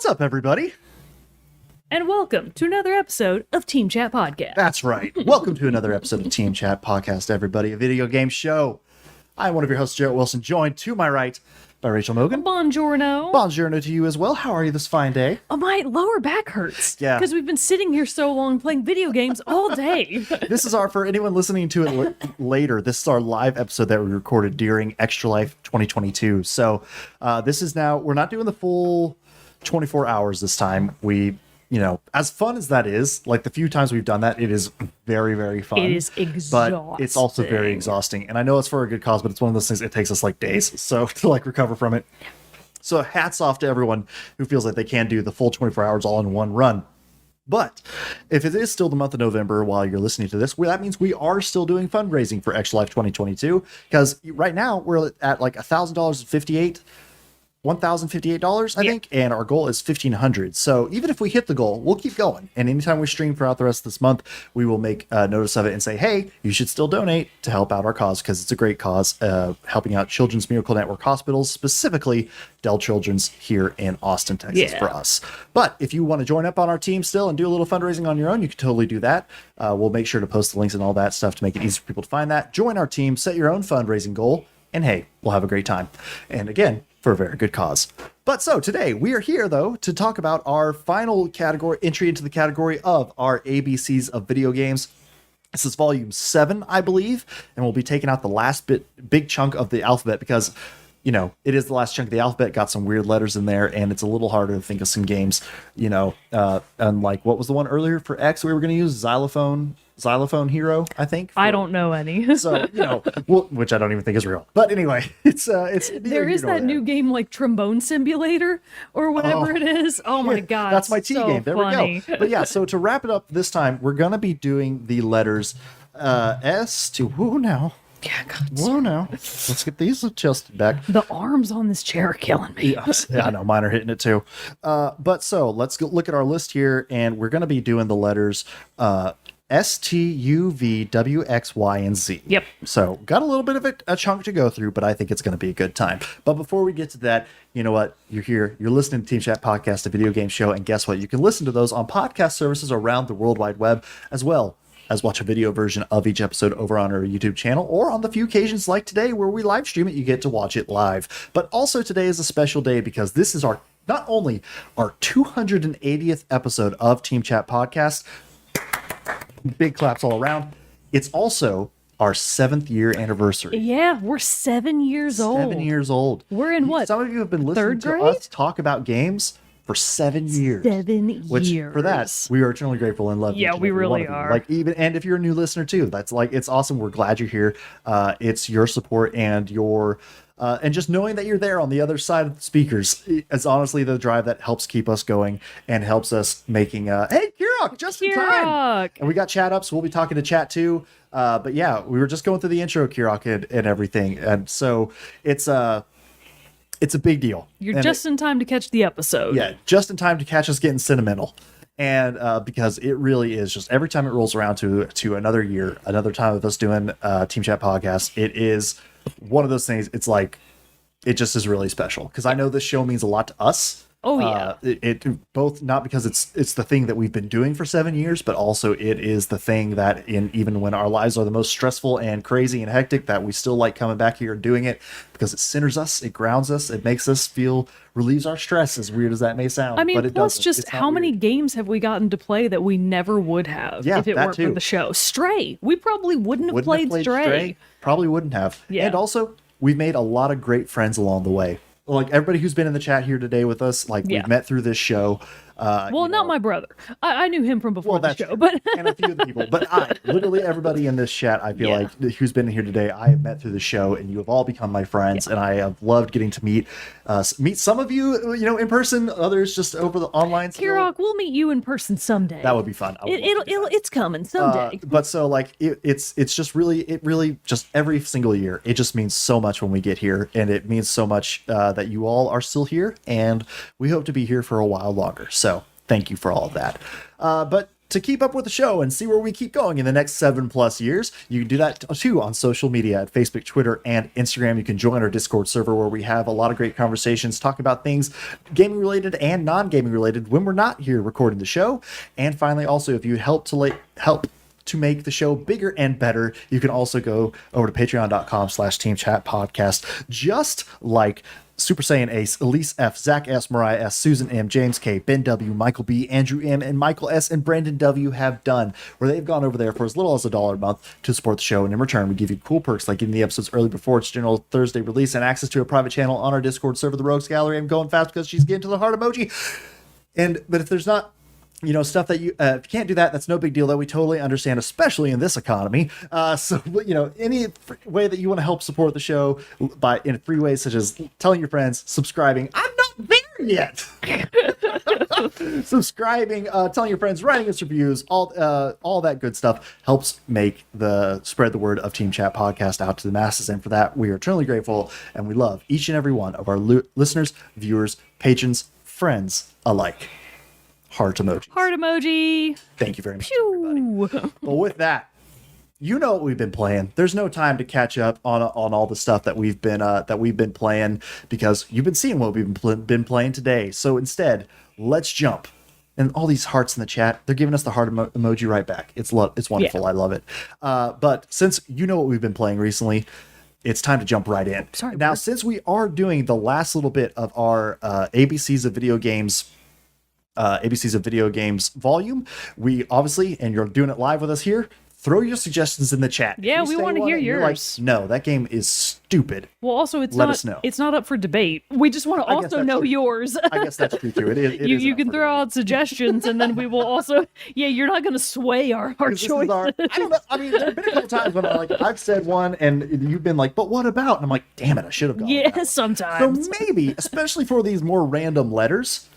up, everybody? And welcome to another episode of Team Chat Podcast. That's right. Welcome to another episode of Team Chat Podcast, everybody, a video game show. I'm one of your hosts, Jerrett Wilson, joined to my right by Rachel Mogan. Buongiorno. Buongiorno to you as well. How are you this fine day? Oh, my lower back hurts. Yeah. Because we've been sitting here so long playing video games all day. This is for anyone listening to it later, this is our live episode that we recorded during Extra Life 2022. So this is now, we're not doing the full 24 hours this time. As fun as that is, like the few times we've done that, it is very, very fun. It is exhausting. But it's also very exhausting. And I know it's for a good cause, but it's one of those things, it takes us like days. So to recover from it. So hats off to everyone who feels like they can do the full 24 hours all in one run. But if it is still the month of November while you're listening to this, that means we are still doing fundraising for Extra Life 2022. Because right now we're at like $1,058, I think, and our goal is $1,500. So even if we hit the goal, we'll keep going. And anytime we stream throughout the rest of this month, we will make notice of it and say, hey, you should still donate to help out our cause, because it's a great cause, helping out Children's Miracle Network hospitals, specifically Dell Children's here in Austin, Texas for us. But if you want to join up on our team still and do a little fundraising on your own, you can totally do that. We'll make sure to post the links and all that stuff to make it easy for people to find that. Join our team, set your own fundraising goal, and hey, we'll have a great time. And again, for a very good cause. But so today we are here though to talk about our final category, entry into the category of our ABCs of video games. This is volume 7, I believe, and we'll be taking out the last big chunk of the alphabet because, it is the last chunk of the alphabet, got some weird letters in there, and it's a little harder to think of some games, and like, what was the one earlier for X we were going to use? Xylophone Hero, I think. I don't know any. So, which I don't even think is real. But anyway, it's there is that new game like Trombone Simulator or whatever it is. Oh my god. That's my T game. There funny. we go. But yeah, so to wrap it up this time, we're going to be doing the letters S to woo now. Yeah, God. Whoa now. Let's get these adjusted back. The arms on this chair are killing me. Yes. Yeah, I know, mine are hitting it too. But so let's go look at our list here, and we're going to be doing the letters S, T, U, V, W, X, Y, and Z. Yep. So got a little bit of a chunk to go through, but I think it's going to be a good time. But before we get to that, you know what? You're here. You're listening to Team Chat Podcast, a video game show. And guess what? You can listen to those on podcast services around the World Wide Web, as well as watch a video version of each episode over on our YouTube channel, or on the few occasions like today where we live stream it, you get to watch it live. But also today is a special day because this is not only our 280th episode of Team Chat Podcast, big claps all around, it's also our 7th year anniversary. Yeah, we're 7 years old. 7 years old. We're in what? Some of you have been listening to us talk about games for 7 years. 7 Which, years. for that, we are eternally grateful and love you. Yeah, we really are. And if you're a new listener too, that's it's awesome. We're glad you're here. It's your support and your and just knowing that you're there on the other side of the speakers is honestly the drive that helps keep us going and helps us making hey, Kirok, just in time. And we got chat up, so we'll be talking to chat too. But yeah, we were just going through the intro, Kirok, and everything. And so it's a big deal. You're just in time to catch the episode. Yeah, just in time to catch us getting sentimental. And because it really is just every time it rolls around to another year, another time of us doing Team Chat Podcast, it is one of those things. It's like, it just is really special because I know this show means a lot to us. Oh yeah. It both not because it's the thing that we've been doing for 7 years, but also it is the thing that even when our lives are the most stressful and crazy and hectic, that we still like coming back here and doing it because it centers us, it grounds us, it makes us relieves our stress, as weird as that may sound. I mean, but it plus doesn't. just how many games have we gotten to play that we never would have if it weren't for the show? Stray. We probably wouldn't have played Stray. Probably wouldn't have. Yeah. And also, we've made a lot of great friends along the way. Like everybody who's been in the chat here today with us, we've met through this show. Not my brother. I knew him from before the show, but and a few of the people. But literally everybody in this chat, I feel like who's been here today, I have met through the show, and you have all become my friends, and I have loved getting to meet some of you, in person, others just over the online. Kirok, we'll meet you in person someday. That would be fun. It's coming someday. But so it's just really just every single year, it just means so much when we get here, and it means so much that you all are still here, and we hope to be here for a while longer. So thank you for all of that. But to keep up with the show and see where we keep going in the next 7+ years, you can do that too on social media at Facebook, Twitter, and Instagram. You can join our Discord server where we have a lot of great conversations talking about things gaming related and non-gaming related when we're not here recording the show. And finally, also, if you help to make the show bigger and better, you can also go over to patreon.com/Team Chat Podcast, just like Super Saiyan Ace, Elise F, Zach S, Mariah S, Susan M, James K, Ben W, Michael B, Andrew M, and Michael S, and Brandon W have done, where they've gone over there for as little as $1 a month to support the show. And in return, we give you cool perks like getting the episodes early before its general Thursday release and access to a private channel on our Discord server, the Rogues Gallery. I'm going fast because she's getting to the heart emoji. But if there's not stuff that you if you can't do that, that's no big deal, though. We totally understand, especially in this economy. So any way that you want to help support the show in free ways, such as telling your friends, subscribing. I'm not there yet. Subscribing, telling your friends, writing us reviews, all that good stuff helps spread the word of Team Chat Podcast out to the masses. And for that, we are eternally grateful, and we love each and every one of our listeners, viewers, patrons, friends alike. Heart emoji. Thank you very much, everybody. Well, with that, you know what we've been playing. There's no time to catch up on all the stuff that we've been playing, because you've been seeing what we've been playing today. So instead, let's jump. And all these hearts in the chat, they're giving us the heart emoji right back. It's wonderful. Yeah. I love it. But since you know what we've been playing recently, it's time to jump right in. Sorry, now, since we are doing the last little bit of our ABCs of Video Games volume, we obviously, and you're doing it live with us here, throw your suggestions in the chat. Yeah, we want to hear yours. No, that game is stupid. Well, also, let us know. It's not up for debate. We just want to also know yours. I guess that's true too. You can throw out suggestions, and then we will also. Yeah, you're not going to sway our choices. I don't know. I mean, there have been a couple times when I've said one, and you've been like, "But what about?" And I'm like, "Damn it, I should have gone." Yeah, sometimes. So maybe, especially for these more random letters.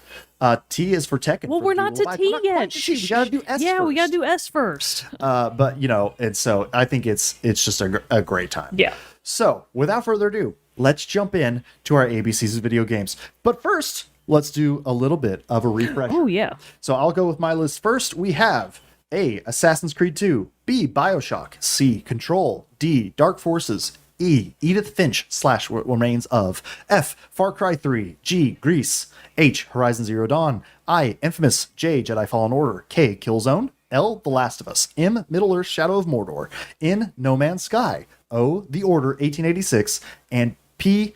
T is for Tekken. Well, we're not to T yet. We gotta do S. Yeah, first. we gotta do S first. But and so I think it's just a great time. Yeah. So without further ado, let's jump in to our ABCs of video games. But first, let's do a little bit of a refresher. Oh yeah. So I'll go with my list first. We have A, Assassin's Creed 2, B, BioShock, C, Control, D, Dark Forces, E, Edith Finch / What Remains of, F, Far Cry 3, G, Grease, H, Horizon Zero Dawn, I, Infamous, J, Jedi Fallen Order, K, Killzone, L, The Last of Us, M, Middle-earth Shadow of Mordor, N, No Man's Sky, O, The Order 1886, and P,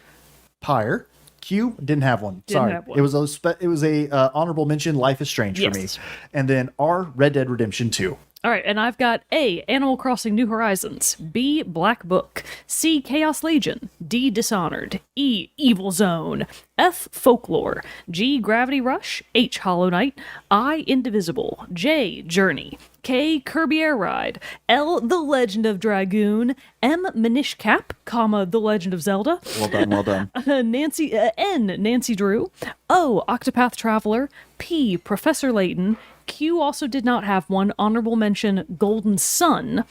Pyre. Q, didn't have one. Sorry. It was a honorable mention, Life is Strange for me. And then R, Red Dead Redemption 2. All right, and I've got A, Animal Crossing New Horizons, B, Black Book, C, Chaos Legion, D, Dishonored, E, Evil Zone, F, Folklore, G, Gravity Rush, H, Hollow Knight, I, Indivisible, J, Journey, K, Kirby Air Ride, L, The Legend of Dragoon, M, Minish Cap, The Legend of Zelda. Well done. N, Nancy Drew, O, Octopath Traveler, P, Professor Layton, Q also did not have one. Honorable mention, Golden Sun.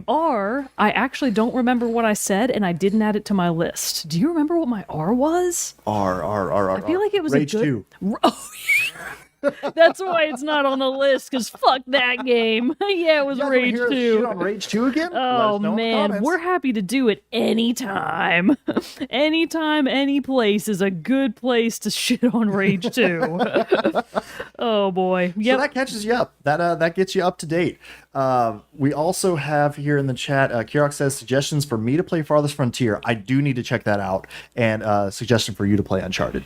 R, I actually don't remember what I said, and I didn't add it to my list. Do you remember what my R was? R. I feel like it was Rage a good... 2. Oh, yeah. That's why it's not on the list, because fuck that game. Yeah, it was Rage 2. Shit on Rage 2 again? Oh, man. We're happy to do it anytime. Anytime, any place is a good place to shit on Rage 2. Oh, boy. Yep. So that catches you up. That gets you up to date. We also have here in the chat, Kirok says, suggestions for me to play Farthest Frontier. I do need to check that out. And suggestion for you to play Uncharted.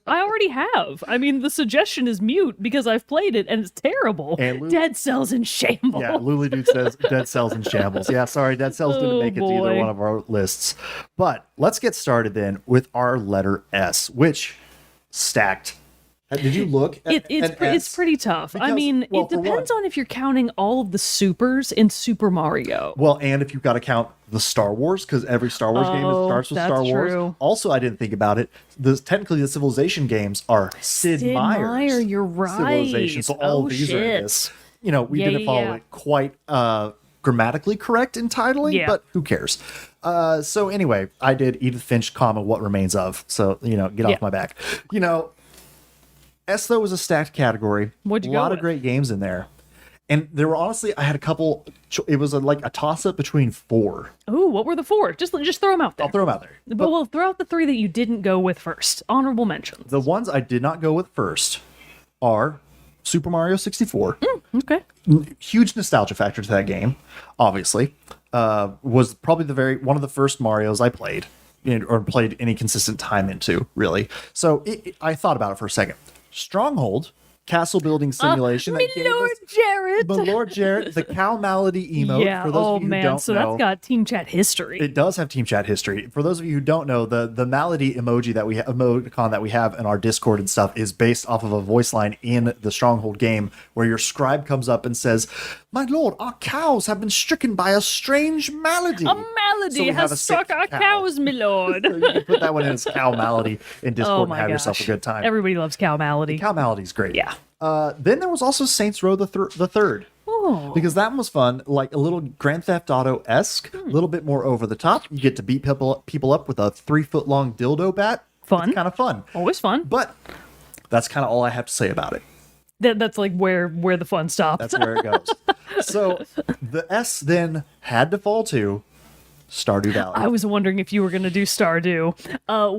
I already have. I mean, the suggestion is mute because I've played it and it's terrible. And Dead Cells in Shambles. Yeah, Lulu Dude says Dead Cells in Shambles. Yeah, sorry, Dead Cells didn't make it to either one of our lists. But let's get started then with our letter S, which stacked. Did you look at it's pretty tough. Because, I mean, it depends on if you're counting all of the supers in Super Mario. Well, and if you've got to count the Star Wars, because every Star Wars game starts with Star Wars. True. Also, I didn't think about it. Technically, the Civilization games are Sid Meier's you're right. Civilization. So all of these are in this. We didn't follow it quite grammatically correct in titling, but who cares? So anyway, I did Edith Finch, What Remains of. So, get off my back. S though was a stacked category. What'd you a go lot with? of great games in there. And there were honestly, I had a couple. It was like a toss up between 4. Ooh, what were the 4? Just throw them out there. I'll throw them out there. But we'll throw out the 3 that you didn't go with first. Honorable mentions. The ones I did not go with first are Super Mario 64. Okay. Huge nostalgia factor to that game, obviously. Was probably one of the first Marios I played, or played any consistent time into, really. So I thought about it for a second. Stronghold, castle building simulation. My Lord Jerrett. My Lord Jarrett, the cow malady emote. Yeah. For those of you who don't So know, that's got team chat history. it does have team chat history. For those of you who don't know, the malady emoji that we emoticon that we have in our Discord and stuff is based off of a voice line in the Stronghold game where your scribe comes up and says, "My lord, our cows have been stricken by a strange malady." A malady So we have a has sick struck our cow. cows, my lord. So you can put that one in as cow malady in Discord Oh and my have gosh. yourself a good time. Everybody loves cow malady. Cow maladie's great. Yeah. Then there was also Saints Row the third. Oh. Because that one was fun, like a little Grand Theft Auto-esque, a little bit more over the top. You get to beat people up with a 3-foot-long dildo bat. Fun. Kind of fun. Always fun. But that's kind of all I have to say about it. That's like where the fun stops. That's where it goes. So the S then had to fall to Stardew Valley. I was wondering if you were going to do Stardew.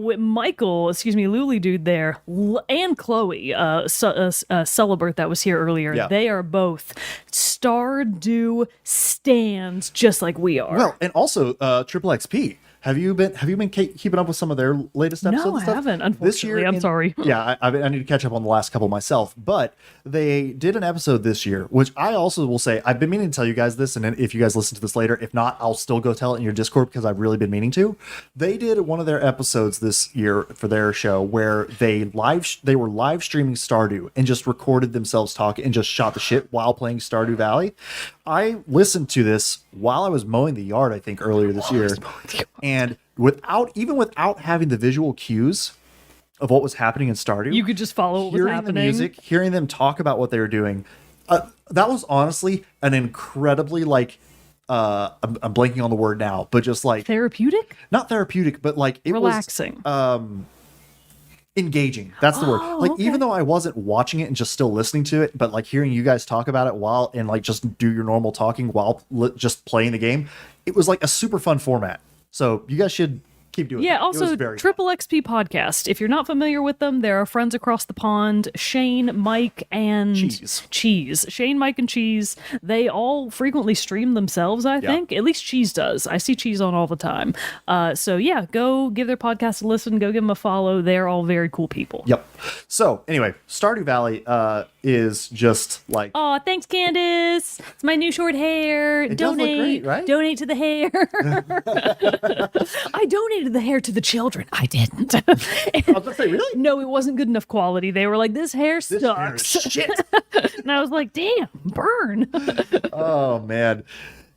With Michael, Luli Dude there, and Chloe, Celibert that was here earlier, Yeah. they are both Stardew stands just like we are. Well, and also Triple XP. Have you been keeping up with some of their latest episodes? No, and I stuff? haven't, This year, unfortunately. I'm sorry. Yeah, I need to catch up on the last couple myself. But they did an episode this year, which I also will say, I've been meaning to tell you guys this, and then if you guys listen to this later, if not, I'll still go tell it in your Discord because I've really been meaning to. They did one of their episodes this year for their show where they were live streaming Stardew and just recorded themselves talking and just shot the shit while playing Stardew Valley. I listened to this while I was mowing the yard, I think, earlier this year. And without having the visual cues of what was happening in Stardew, You could just follow what was hearing happening. the music, hearing them talk about what they were doing, that was honestly an incredibly I'm blanking on the word now, but just like Therapeutic? not therapeutic, but like it Relaxing. was engaging. That's the word. Like okay. even though I wasn't watching it and just still listening to it, but like hearing you guys talk about it while and like just do your normal talking while just playing the game, it was like a super fun format. So you guys should keep doing it. Yeah, It was also very fun. Triple XP podcast. If you're not familiar with them, there are friends across the pond, Shane, Mike, and Cheese. Shane, Mike, and Cheese. They all frequently stream themselves, I think. At least Cheese does. I see Cheese on all the time. So yeah, go give their podcast a listen. Go give them a follow. They're all very cool people. Yep. So anyway, Stardew Valley is just like Aw, thanks, Candace. It's my new short hair. It does look great, right? Donate to the hair. I donated the hair to the children. I didn't. I was gonna say, really? No, it wasn't good enough quality. They were like, this hair This hair is sucks. shit. And I was like, damn, burn. Oh man.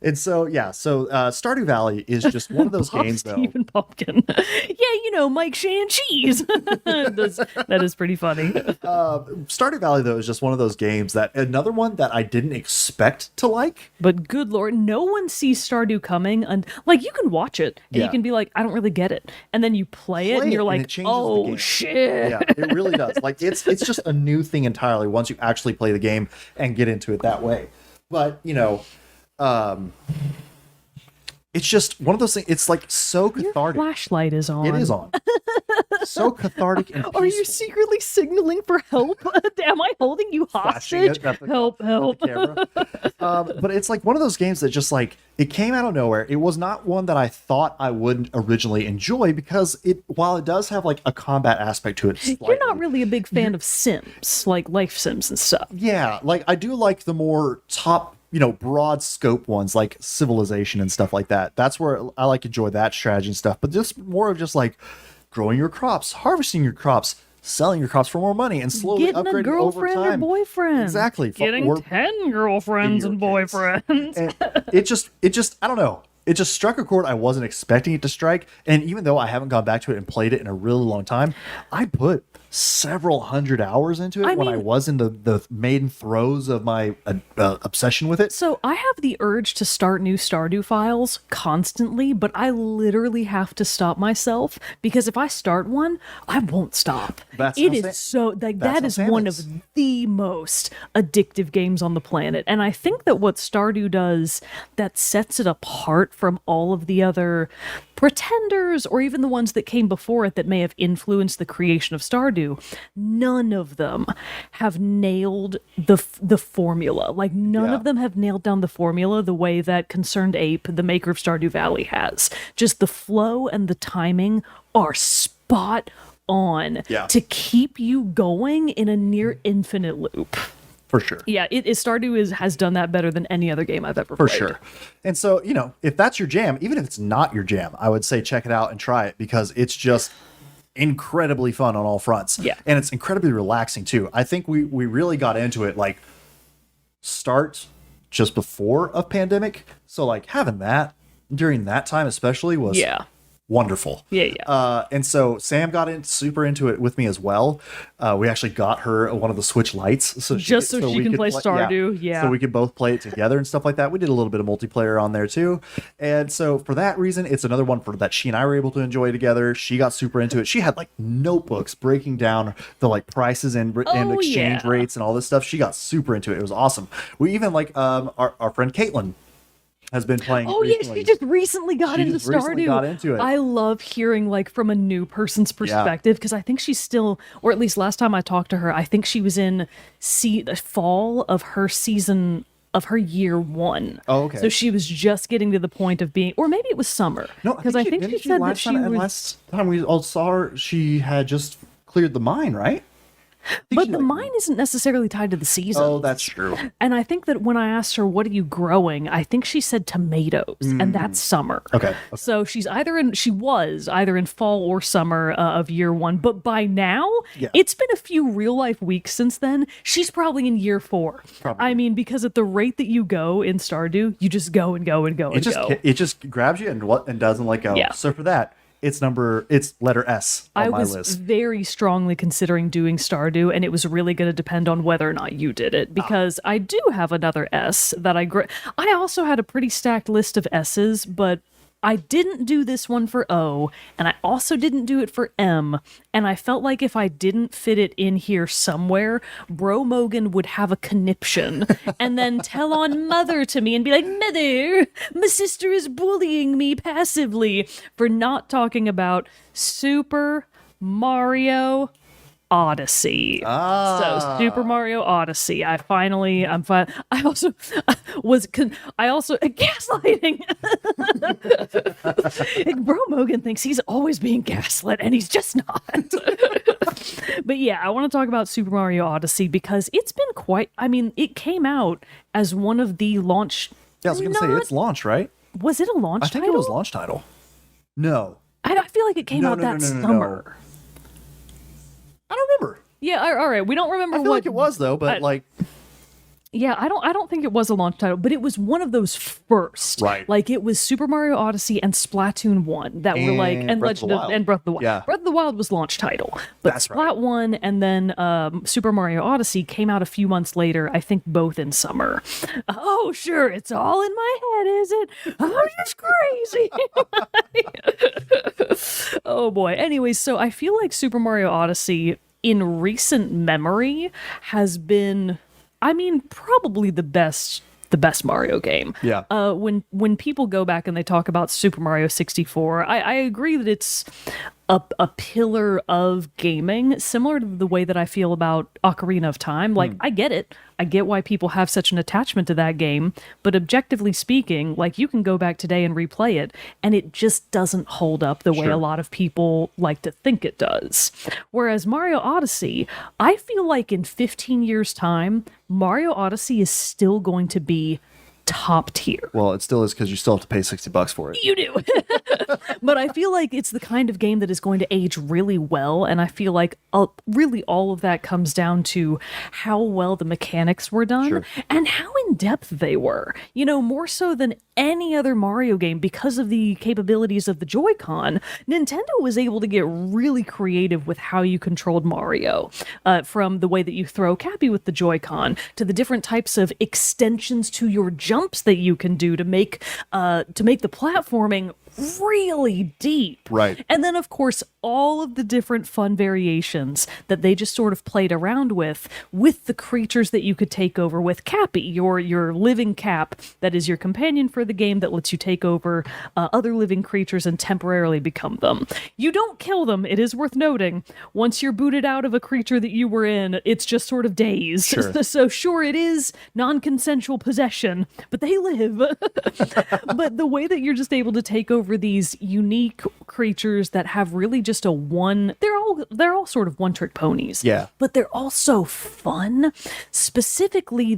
And so Stardew Valley is just one of those games though. Stephen Pumpkin. Yeah, Mike Shan Cheese. That is pretty funny. Stardew Valley though is just one of those games that another one that I didn't expect to like. But good lord, no one sees Stardew coming. And like, you can watch it and Yeah. you can be like, I don't really get it. And then you play it and you're and like, it changes the oh game. shit. Yeah, it really does. Like it's just a new thing entirely once you actually play the game and get into it that way. But it's just one of those things. It's like so cathartic. Flashlight is on. It is on. So cathartic and peaceful. Are you secretly signaling for help? Am I holding you Flashing hostage? it at the- Help. camera. But it's like one of those games that just like it came out of nowhere. It was not one that I thought I would originally enjoy because while it does have like a combat aspect to it, You're slightly, not really a big fan of Sims, like life Sims and stuff. yeah, like I do like the more top, broad scope ones like Civilization and stuff like that. That's where I like enjoy that strategy and stuff. But just more of just like growing your crops, harvesting your crops, selling your crops for more money, and slowly Getting a upgrading girlfriend over or time. boyfriend. Exactly. Getting Or- 10 girlfriends and Video games. boyfriends. And it just I don't know. It just struck a chord I wasn't expecting it to strike. And even though I haven't gone back to it and played it in a really long time, I put several hundred hours into it I when I mean- was in the main throes of my obsession with it. So I have the urge to start new Stardew files constantly, but I literally have to stop myself because if I start one, I won't stop. That's It how is Sam- so like that's that how is Sam one is. of the most addictive games on the planet. And I think that what Stardew does that sets it apart from all of the other pretenders or even the ones that came before it that may have influenced the creation of Stardew, none of them have nailed the formula. Like none Yeah. of them have nailed down the formula the way that Concerned Ape, the maker of Stardew Valley, has. Just the flow and the timing are spot on Yeah. to keep you going in a near infinite loop. For sure. Yeah, Stardew has done that better than any other game I've ever For played. sure. And so, if that's your jam, even if it's not your jam, I would say check it out and try it because it's just incredibly fun on all fronts. Yeah. And it's incredibly relaxing too. I think we really got into it like start just before a pandemic. So like having that during that time especially was Yeah. wonderful. Yeah. And so Sam got super into it with me as well. We actually got her one of the Switch Lights, so Just so she we can could play Stardew, yeah. so we could both play it together and stuff like that. We did a little bit of multiplayer on there too, and so for that reason, it's another one that she and I were able to enjoy together. She got super into it. She had like notebooks breaking down the like prices and exchange yeah. rates and all this stuff. She got super into it. It was awesome. We even like our friend Caitlin has been playing. Oh yeah, recently. she just recently got She into just recently Stardew. got into it. I love hearing like from a new person's perspective because I think she's still, or at least last time I talked to her, I think she was in the fall of her season of her year 1. Oh, okay. So she was just getting to the point of being, or maybe it was summer. No, because I think didn't she said that last she time, was. last time we all saw her, she had just cleared the mine, right? I think But she, the like- mine isn't necessarily tied to the season. Oh, that's true. And I think that when I asked her, what are you growing? I think she said tomatoes, and that's summer. Okay. So she was either in fall or summer of year 1. But by now, Yeah. it's been a few real life weeks since then. She's probably in year 4. Probably. I mean, because at the rate that you go in Stardew, you just go and go and go and go. It just grabs you and doesn't let go. Yeah. So for that, it's letter S on I my was list. very strongly considering doing Stardew, and it was really going to depend on whether or not you did it, because I do have another S that I also had a pretty stacked list of S's, but I didn't do this one for O, and I also didn't do it for M, and I felt like if I didn't fit it in here somewhere, Bro Mogan would have a conniption, and then tell on Mother to me and be like, Mother, my sister is bullying me passively for not talking about Super Mario Odyssey. So Super Mario Odyssey. I'm fine. I also gaslighting. Bro Mogan thinks he's always being gaslit and he's just not. But yeah, I want to talk about Super Mario Odyssey because it's been it came out as one of the launch. Yeah, I was going to say, it's launch, right? Was it a launch I think title? it was launch title. No. I feel like it came No, out no, that no, no, no, summer. no. I don't remember. Yeah, all right. We don't remember I feel what like it was, though, but Yeah, I don't think it was a launch title, but it was one of those first. Right. Like it was Super Mario Odyssey and Splatoon 1 that were like And and Breath of the Legend of Wild. and Breath of the Wild. Yeah. Breath of the Wild was launch title. But That's right. Splat 1 and then Super Mario Odyssey came out a few months later, I think both in summer. Oh, sure, it's all in my head, is it? I'm just crazy. Oh boy. Anyways, so I feel like Super Mario Odyssey in recent memory has been probably the best Mario game. Yeah. When people go back and they talk about Super Mario 64, I agree that it's a pillar of gaming, similar to the way that I feel about Ocarina of Time. Like, I get it. I get why people have such an attachment to that game, but objectively speaking, like, you can go back today and replay it, and it just doesn't hold up the way Sure. a lot of people like to think it does. Whereas Mario Odyssey, I feel like in 15 years' time, Mario Odyssey is still going to be top tier. Well, it still is because you still have to pay $60 for it. You do. But I feel like it's the kind of game that is going to age really well, and I feel like really all of that comes down to how well the mechanics were done Sure. and how in depth they were. You know, more so than any other Mario game, because of the capabilities of the Joy-Con, Nintendo was able to get really creative with how you controlled Mario, from the way that you throw Cappy with the Joy-Con to the different types of extensions to your jumps that you can do to make the platforming really deep. Right. And then, of course, all of the different fun variations that they just sort of played around with the creatures that you could take over with Cappy, your living cap that is your companion for the game that lets you take over other living creatures and temporarily become them. You don't kill them, it is worth noting. Once you're booted out of a creature that you were in, it's just sort of dazed. Sure. So sure, it is non-consensual possession, but they live. But the way that you're just able to take over these unique creatures that have really just they're all sort of one-trick ponies. Yeah. But they're all so fun. Specifically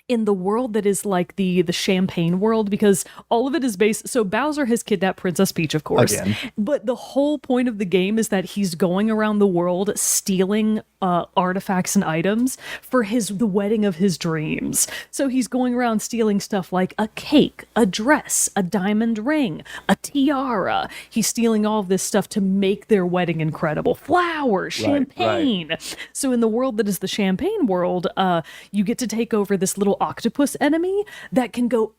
in the world that is like the Champagne world, because all of it is based. So Bowser has kidnapped Princess Peach, of course. Again. But the whole point of the game is that he's going around the world stealing artifacts and items for the wedding of his dreams. So he's going around stealing stuff like a cake, a dress, a diamond ring, a tiara. He's stealing all of this stuff to make their wedding incredible. Flowers, champagne. Right. So in the world that is the Champagne world, you get to take over this little octopus enemy that can go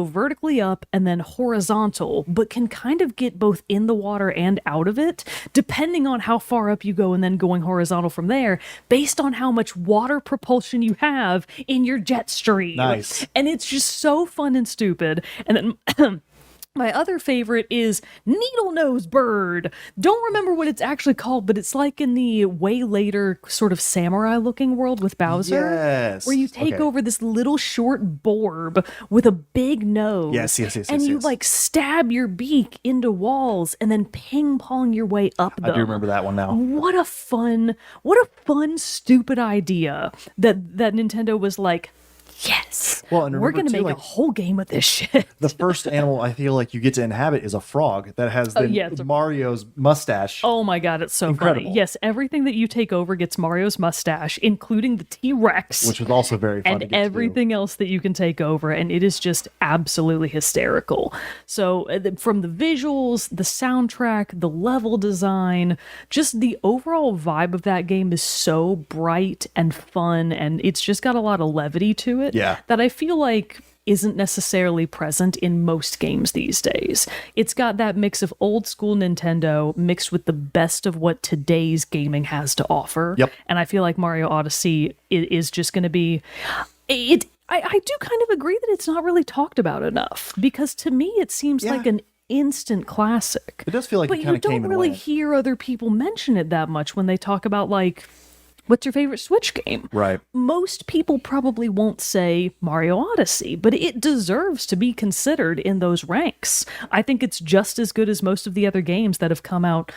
vertically up and then horizontal, but can kind of get both in the water and out of it, depending on how far up you go and then going horizontal from there, based on how much water propulsion you have in your jet stream. Nice. And it's just so fun and stupid. And then my other favorite is Needle-Nose Bird. Don't remember what it's actually called, but it's like in the way later sort of samurai-looking world with Bowser. Yes. Where you take Okay. over this little short borb with a big nose. Yes. And you yes. like stab your beak into walls and then ping-pong your way up them. I do remember that one now. What a fun, stupid idea that Nintendo was like, yes, Well, and we're remember, going to too, make like, a whole game of this shit. The first animal I feel like you get to inhabit is a frog that has Mario's mustache. Oh my god, it's so Incredible. funny. Yes, everything that you take over gets Mario's mustache, including the T-Rex. Which was also very fun to and get to do. everything else that you can take over, and it is just absolutely hysterical. So from the visuals, the soundtrack, the level design, just the overall vibe of that game is so bright and fun, and it's just got a lot of levity to it that I feel like isn't necessarily present in most games these days. It's got that mix of old school Nintendo mixed with the best of what today's gaming has to offer. Yep. And I feel like Mario Odyssey is just going to be... I do kind of agree that it's not really talked about enough, because to me it seems like an instant classic. It does feel like but it kind you of came don't and really went. hear other people mention it that much when they talk about, like, what's your favorite Switch game? Right. Most people probably won't say Mario Odyssey, but it deserves to be considered in those ranks. I think it's just as good as most of the other games that have come out,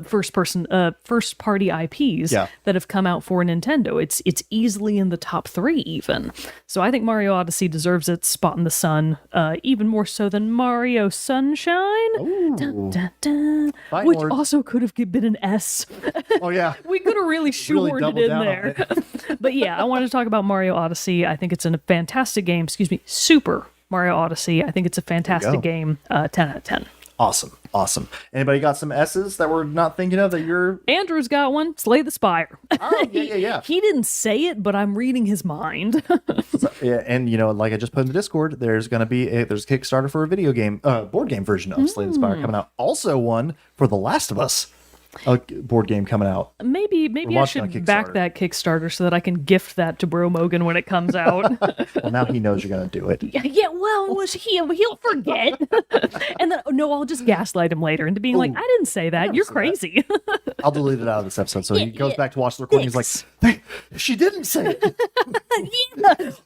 first-party IPs that have come out for Nintendo. It's easily in the top 3 even. So I think Mario Odyssey deserves its spot in the sun, even more so than Mario Sunshine. Dun, dun, dun, Fine, which Lord. also could have been an S. Oh, yeah. We could have really shoehorned doubled it in down on there. But yeah, I wanted to talk about Mario Odyssey. I think it's a fantastic game. Super Mario Odyssey. I think it's a fantastic game. 10 out of 10. Awesome. Anybody got some S's that we're not thinking of that you're... Andrew's got one. Slay the Spire. Oh, yeah. He didn't say it, but I'm reading his mind. Yeah, and like I just put in the Discord, there's going to be there's a Kickstarter for a video game, board game version of Slay the Spire coming out. Also one for The Last of Us, a board game coming out. Maybe I launching on should back Kickstarter. that Kickstarter so that I can gift that to Bro Mogan when it comes out. Well, now he knows you're going to do it. Yeah, well, he'll forget. And then, no, I'll just gaslight him later into being like, I didn't say that. You're crazy. I'll delete it out of this episode. So he goes back to watch the recording. He's like, hey, she didn't say it.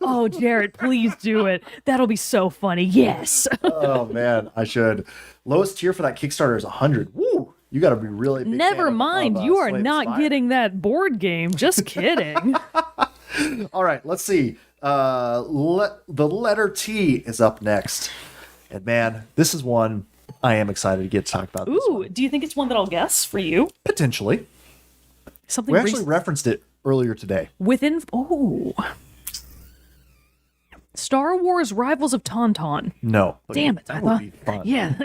Oh, Jerrett, please do it. That'll be so funny. Yes. Oh, man, I should. Lowest tier for that Kickstarter is 100. Woo! You got to be really big Never fan mind. of, You are Slay the not Spire. getting that board game. Just kidding. All right, let's see. The letter T is up next. And man, this is one I am excited to get to talk about. Ooh, do you think it's one that I'll guess for you? Potentially. Something We actually referenced it earlier today. within. Oh. Star Wars Rivals of Tauntaun. No. but Damn it. That would be fun. Yeah.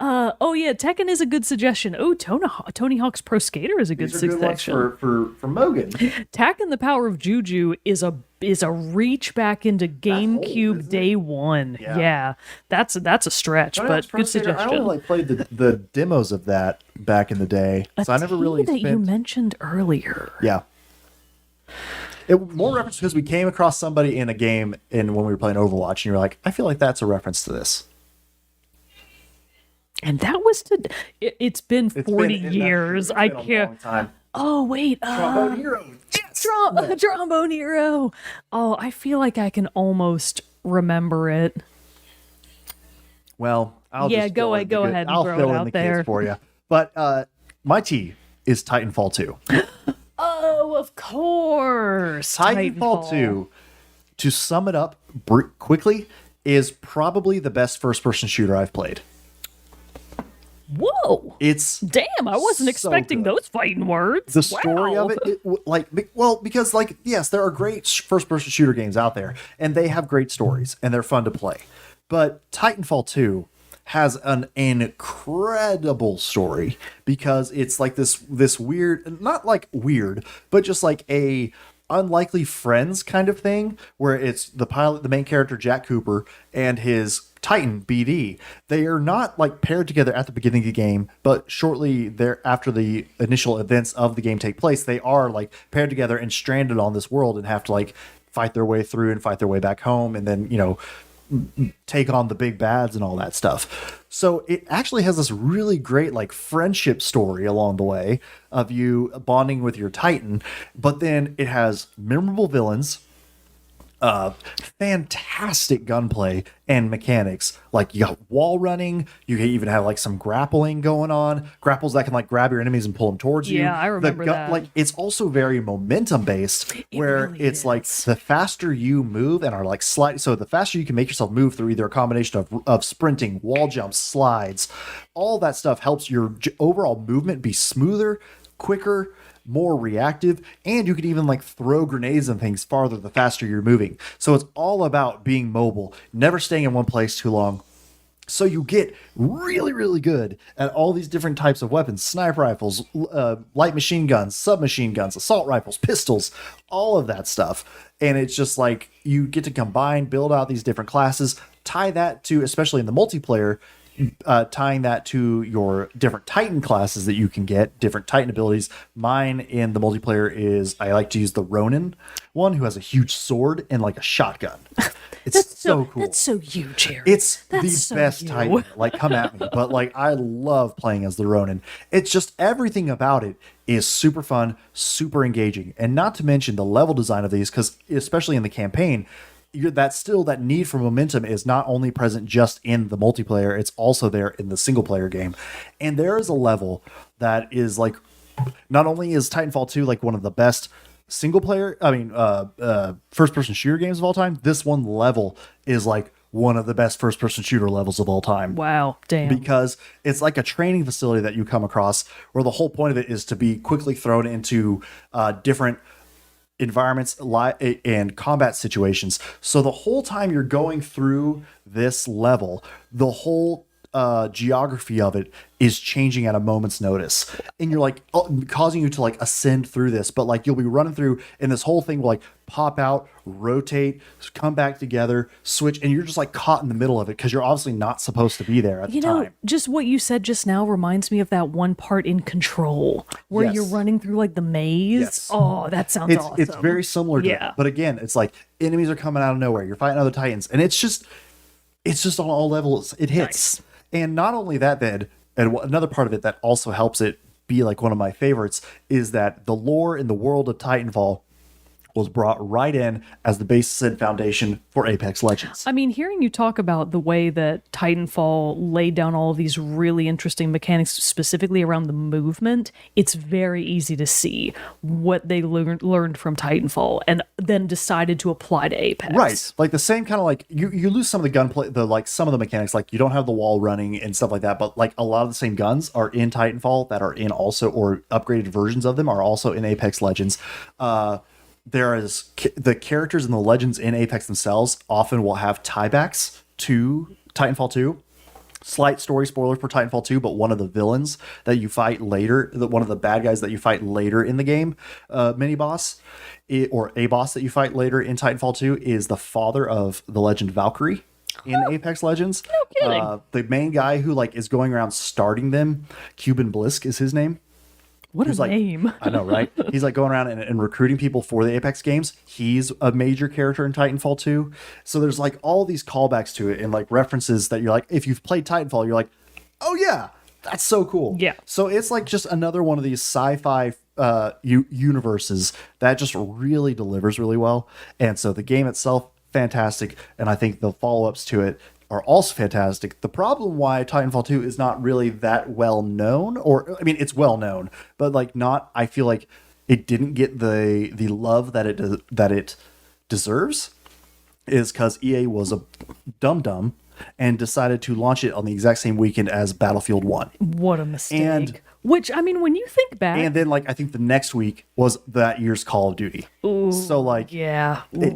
Oh, yeah. Tekken is a good suggestion. Oh, Tony Hawk's Pro Skater is a good These are good ones suggestion. for Mogan. Tekken the Power of Juju is a reach back into GameCube isn't day one. Yeah. Yeah. That's a stretch, Tony but Hawk's Pro good Skater, suggestion. I only played the demos of that back in the day. So I never really that you spent... mentioned earlier. Yeah. It more reference because we came across somebody in a game when we were playing Overwatch, and you were like, I feel like that's a reference to this. And that was it's been 40 It's been years. I a can't. long time. Oh, wait. Trombone Hero. Yes! Trombone Hero. Oh, I feel like I can almost remember it. Well, I'll Yeah, just go fill in the ahead good- and I'll throw fill it in out the there. kids for you. But my T is Titanfall 2. Oh, of course. Titanfall 2, to sum it up quickly, is probably the best first-person shooter I've played. Whoa. It's Damn, I wasn't so expecting good. those fighting words. The story Wow. of it, because yes, there are great first-person shooter games out there, and they have great stories, and they're fun to play. But Titanfall 2 has an incredible story because it's like this weird, not like weird, but just like a unlikely friends kind of thing, where it's the pilot, the main character Jack Cooper, and his Titan BD. They are not like paired together at the beginning of the game, but shortly there after the initial events of the game take place, they are like paired together and stranded on this world and have to like fight their way through and fight their way back home, and then take on the big bads and all that stuff. So it actually has this really great like friendship story along the way of you bonding with your Titan, but then it has memorable villains, fantastic gunplay and mechanics. Like you got wall running, you can even have like some grappling going on, grapples that can like grab your enemies and pull them towards you. Yeah, I remember that. Like it's also very momentum based, where really it's like the faster you move and are like so the faster you can make yourself move through either a combination of sprinting, wall jumps, slides, all that stuff helps your overall movement be smoother, quicker, more reactive, and you can even like throw grenades and things farther the faster you're moving. So it's all about being mobile, never staying in one place too long. So you get really, really good at all these different types of weapons: sniper rifles, light machine guns, submachine guns, assault rifles, pistols, all of that stuff. And it's just like you get to combine, build out these different classes, tie that to, especially in the multiplayer, tying that to your different Titan classes that you can get, different Titan abilities. Mine in the multiplayer is I like to use the Ronin one, who has a huge sword and like a shotgun. It's so cool. That's so you, Jerry. It's That's the so best you. Titan. Like, come at me. But like, I love playing as the Ronin. It's just everything about it is super fun, super engaging, and not to mention the level design of these, because especially in the campaign, that need for momentum is not only present just in the multiplayer, it's also there in the single player game. And there is a level that is like, not only is Titanfall 2 like one of the best single player, first person shooter games of all time, this one level is like one of the best first person shooter levels of all time. Wow, damn. Because it's like a training facility that you come across where the whole point of it is to be quickly thrown into different environments and combat situations. So the whole time you're going through this level, the whole geography of it is changing at a moment's notice, and you're like causing you to like ascend through this, but like you'll be running through and this whole thing will like pop out, rotate, come back together, switch, and you're just like caught in the middle of it because you're obviously not supposed to be there at the time. Just what you said just now reminds me of that one part in Control where Yes. you're running through like the maze. Yes. Oh, that sounds awesome. It's very similar to Yeah. it. But again, it's like enemies are coming out of nowhere. You're fighting other Titans, and it's just on all levels. It hits. Nice. And not only that, then, and another part of it that also helps it be like one of my favorites is that the lore in the world of Titanfall was brought right in as the basis and foundation for Apex Legends. I mean, hearing you talk about the way that Titanfall laid down all of these really interesting mechanics, specifically around the movement, it's very easy to see what they learned from Titanfall and then decided to apply to Apex. Right. Like the same kind of like you lose some of the gunplay, some of the mechanics, like you don't have the wall running and stuff like that, but like a lot of the same guns are in Titanfall that are in also, or upgraded versions of them are also in Apex Legends. There is the characters and the legends in Apex themselves often will have tiebacks to Titanfall 2. Slight story spoiler for Titanfall 2, but one of the villains that you fight later, one of the bad guys that you fight later in the game, mini boss, or a boss that you fight later in Titanfall 2 is the father of the legend Valkyrie in Apex Legends. No kidding. The main guy who like is going around starting them, Cuban Blisk is his name. What a Like, name. I know, right? He's like going around and recruiting people for the Apex games. He's a major character in Titanfall 2. So there's like all these callbacks to it and like references that you're like, if you've played Titanfall, you're like, oh yeah, that's so cool. Yeah. So it's like just another one of these sci-fi universes that just really delivers really well. And so the game itself, fantastic. And I think the follow-ups to it are also fantastic. The problem why Titanfall 2 is not really that well known, or I mean it's well known, but like not, I feel like it didn't get the love that it deserves, is because EA was a dum-dum and decided to launch it on the exact same weekend as Battlefield 1. What a mistake. And- Which, I mean, when you think back... And then like I think the next week was that year's Call of Duty. Ooh, So like yeah. it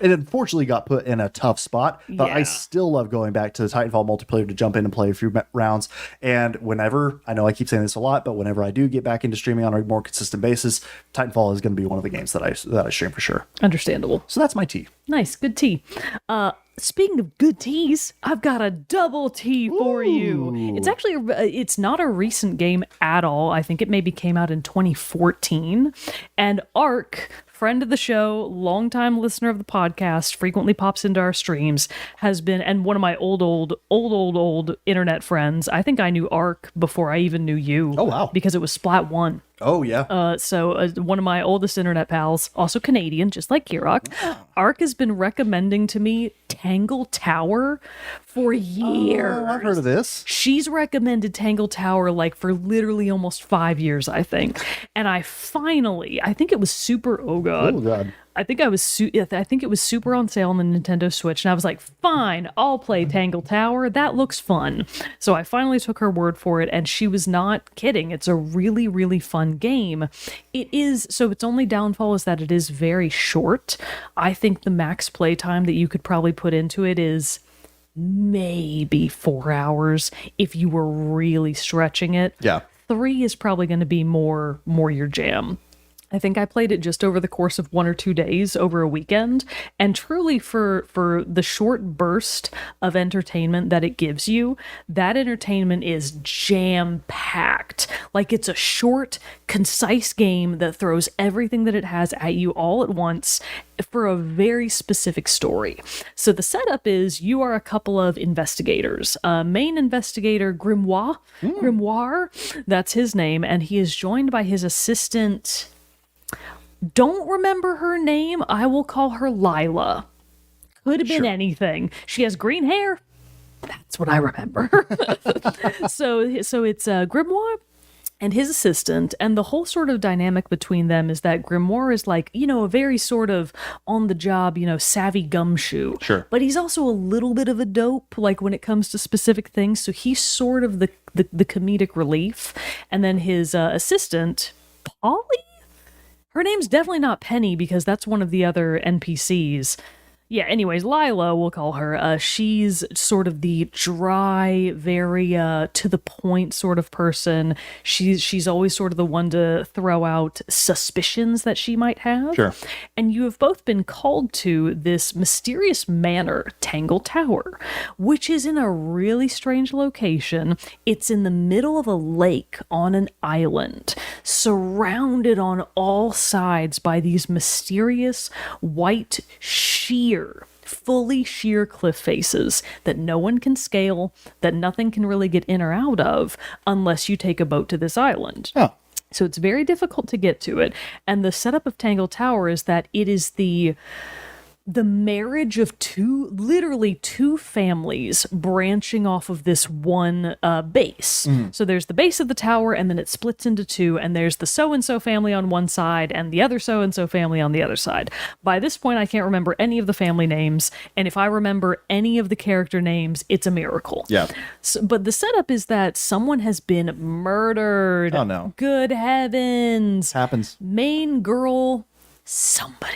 unfortunately got put in a tough spot, but I Yeah. still love going back to the Titanfall multiplayer to jump in and play a few rounds. And whenever, I know I keep saying this a lot, but whenever I do get back into streaming on a more consistent basis, Titanfall is going to be one of the games that I stream for sure. Understandable. So that's my tea. Nice, good tea. Speaking of good teas, I've got a double tea for you. It's actually it's not a recent game at all. I think it maybe came out in 2014. And Ark, friend of the show, longtime listener of the podcast, frequently pops into our streams, has been, and one of my old internet friends. I think I knew Ark before I even knew you. Oh, wow. Because it was Splat 1. Oh yeah. So one of my oldest internet pals, also Canadian, just like Kirok, Ark has been recommending to me Tangle Tower for years. Oh, I've heard of this. She's recommended Tangle Tower like for literally almost 5 years, I think. And I think it was super, oh god. Oh god. I think it was super on sale on the Nintendo Switch, and I was like, fine, I'll play Tangle Tower. That looks fun. So I finally took her word for it, and she was not kidding. It's a really, really fun game. Its only downfall is that it is very short. I think the max play time that you could probably put into it is maybe 4 hours if you were really stretching it. Yeah. 3 is probably going to be more your jam. I think I played it just over the course of 1 or 2 days over a weekend, and truly for the short burst of entertainment that it gives you, that entertainment is jam-packed. Like, it's a short, concise game that throws everything that it has at you all at once for a very specific story. So the setup is you are a couple of investigators. Main investigator Grimoire, that's his name, and he is joined by his assistant... Don't remember her name. I will call her Lila. Could have been anything. She has green hair. That's what I remember. So it's Grimoire and his assistant, and the whole sort of dynamic between them is that Grimoire is like, a very sort of on the job, savvy gumshoe. Sure. But he's also a little bit of a dope, like when it comes to specific things. So he's sort of the comedic relief. And then his assistant, Polly? Her name's definitely not Penny because that's one of the other NPCs. Yeah, anyways, Lila, we'll call her. She's sort of the dry, very to the point sort of person. She's always sort of the one to throw out suspicions that she might have. Sure. And you have both been called to this mysterious manor, Tangle Tower, which is in a really strange location. It's in the middle of a lake on an island, surrounded on all sides by these mysterious white fully sheer cliff faces that no one can scale, that nothing can really get in or out of unless you take a boat to this island. Oh. So it's very difficult to get to it. And the setup of Tangle Tower is that it is the marriage of literally two families branching off of this one base. So there's the base of the tower, and then it splits into two, and there's the so-and-so family on one side and the other so-and-so family on the other side. By this point, I can't remember any of the family names, and if I remember any of the character names, it's a miracle. Yeah. So, but the setup is that someone has been murdered. Oh, no. Good heavens. Happens. Main girl, somebody.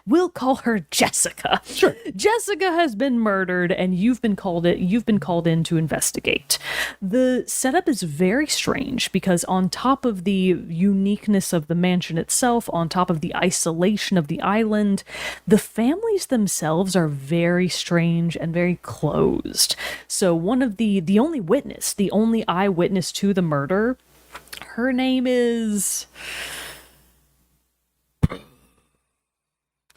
We'll call her Jessica. Sure. Jessica has been murdered, and you've been called in to investigate. The setup is very strange because on top of the uniqueness of the mansion itself, on top of the isolation of the island, the families themselves are very strange and very closed. So one of the only eyewitness to the murder, her name is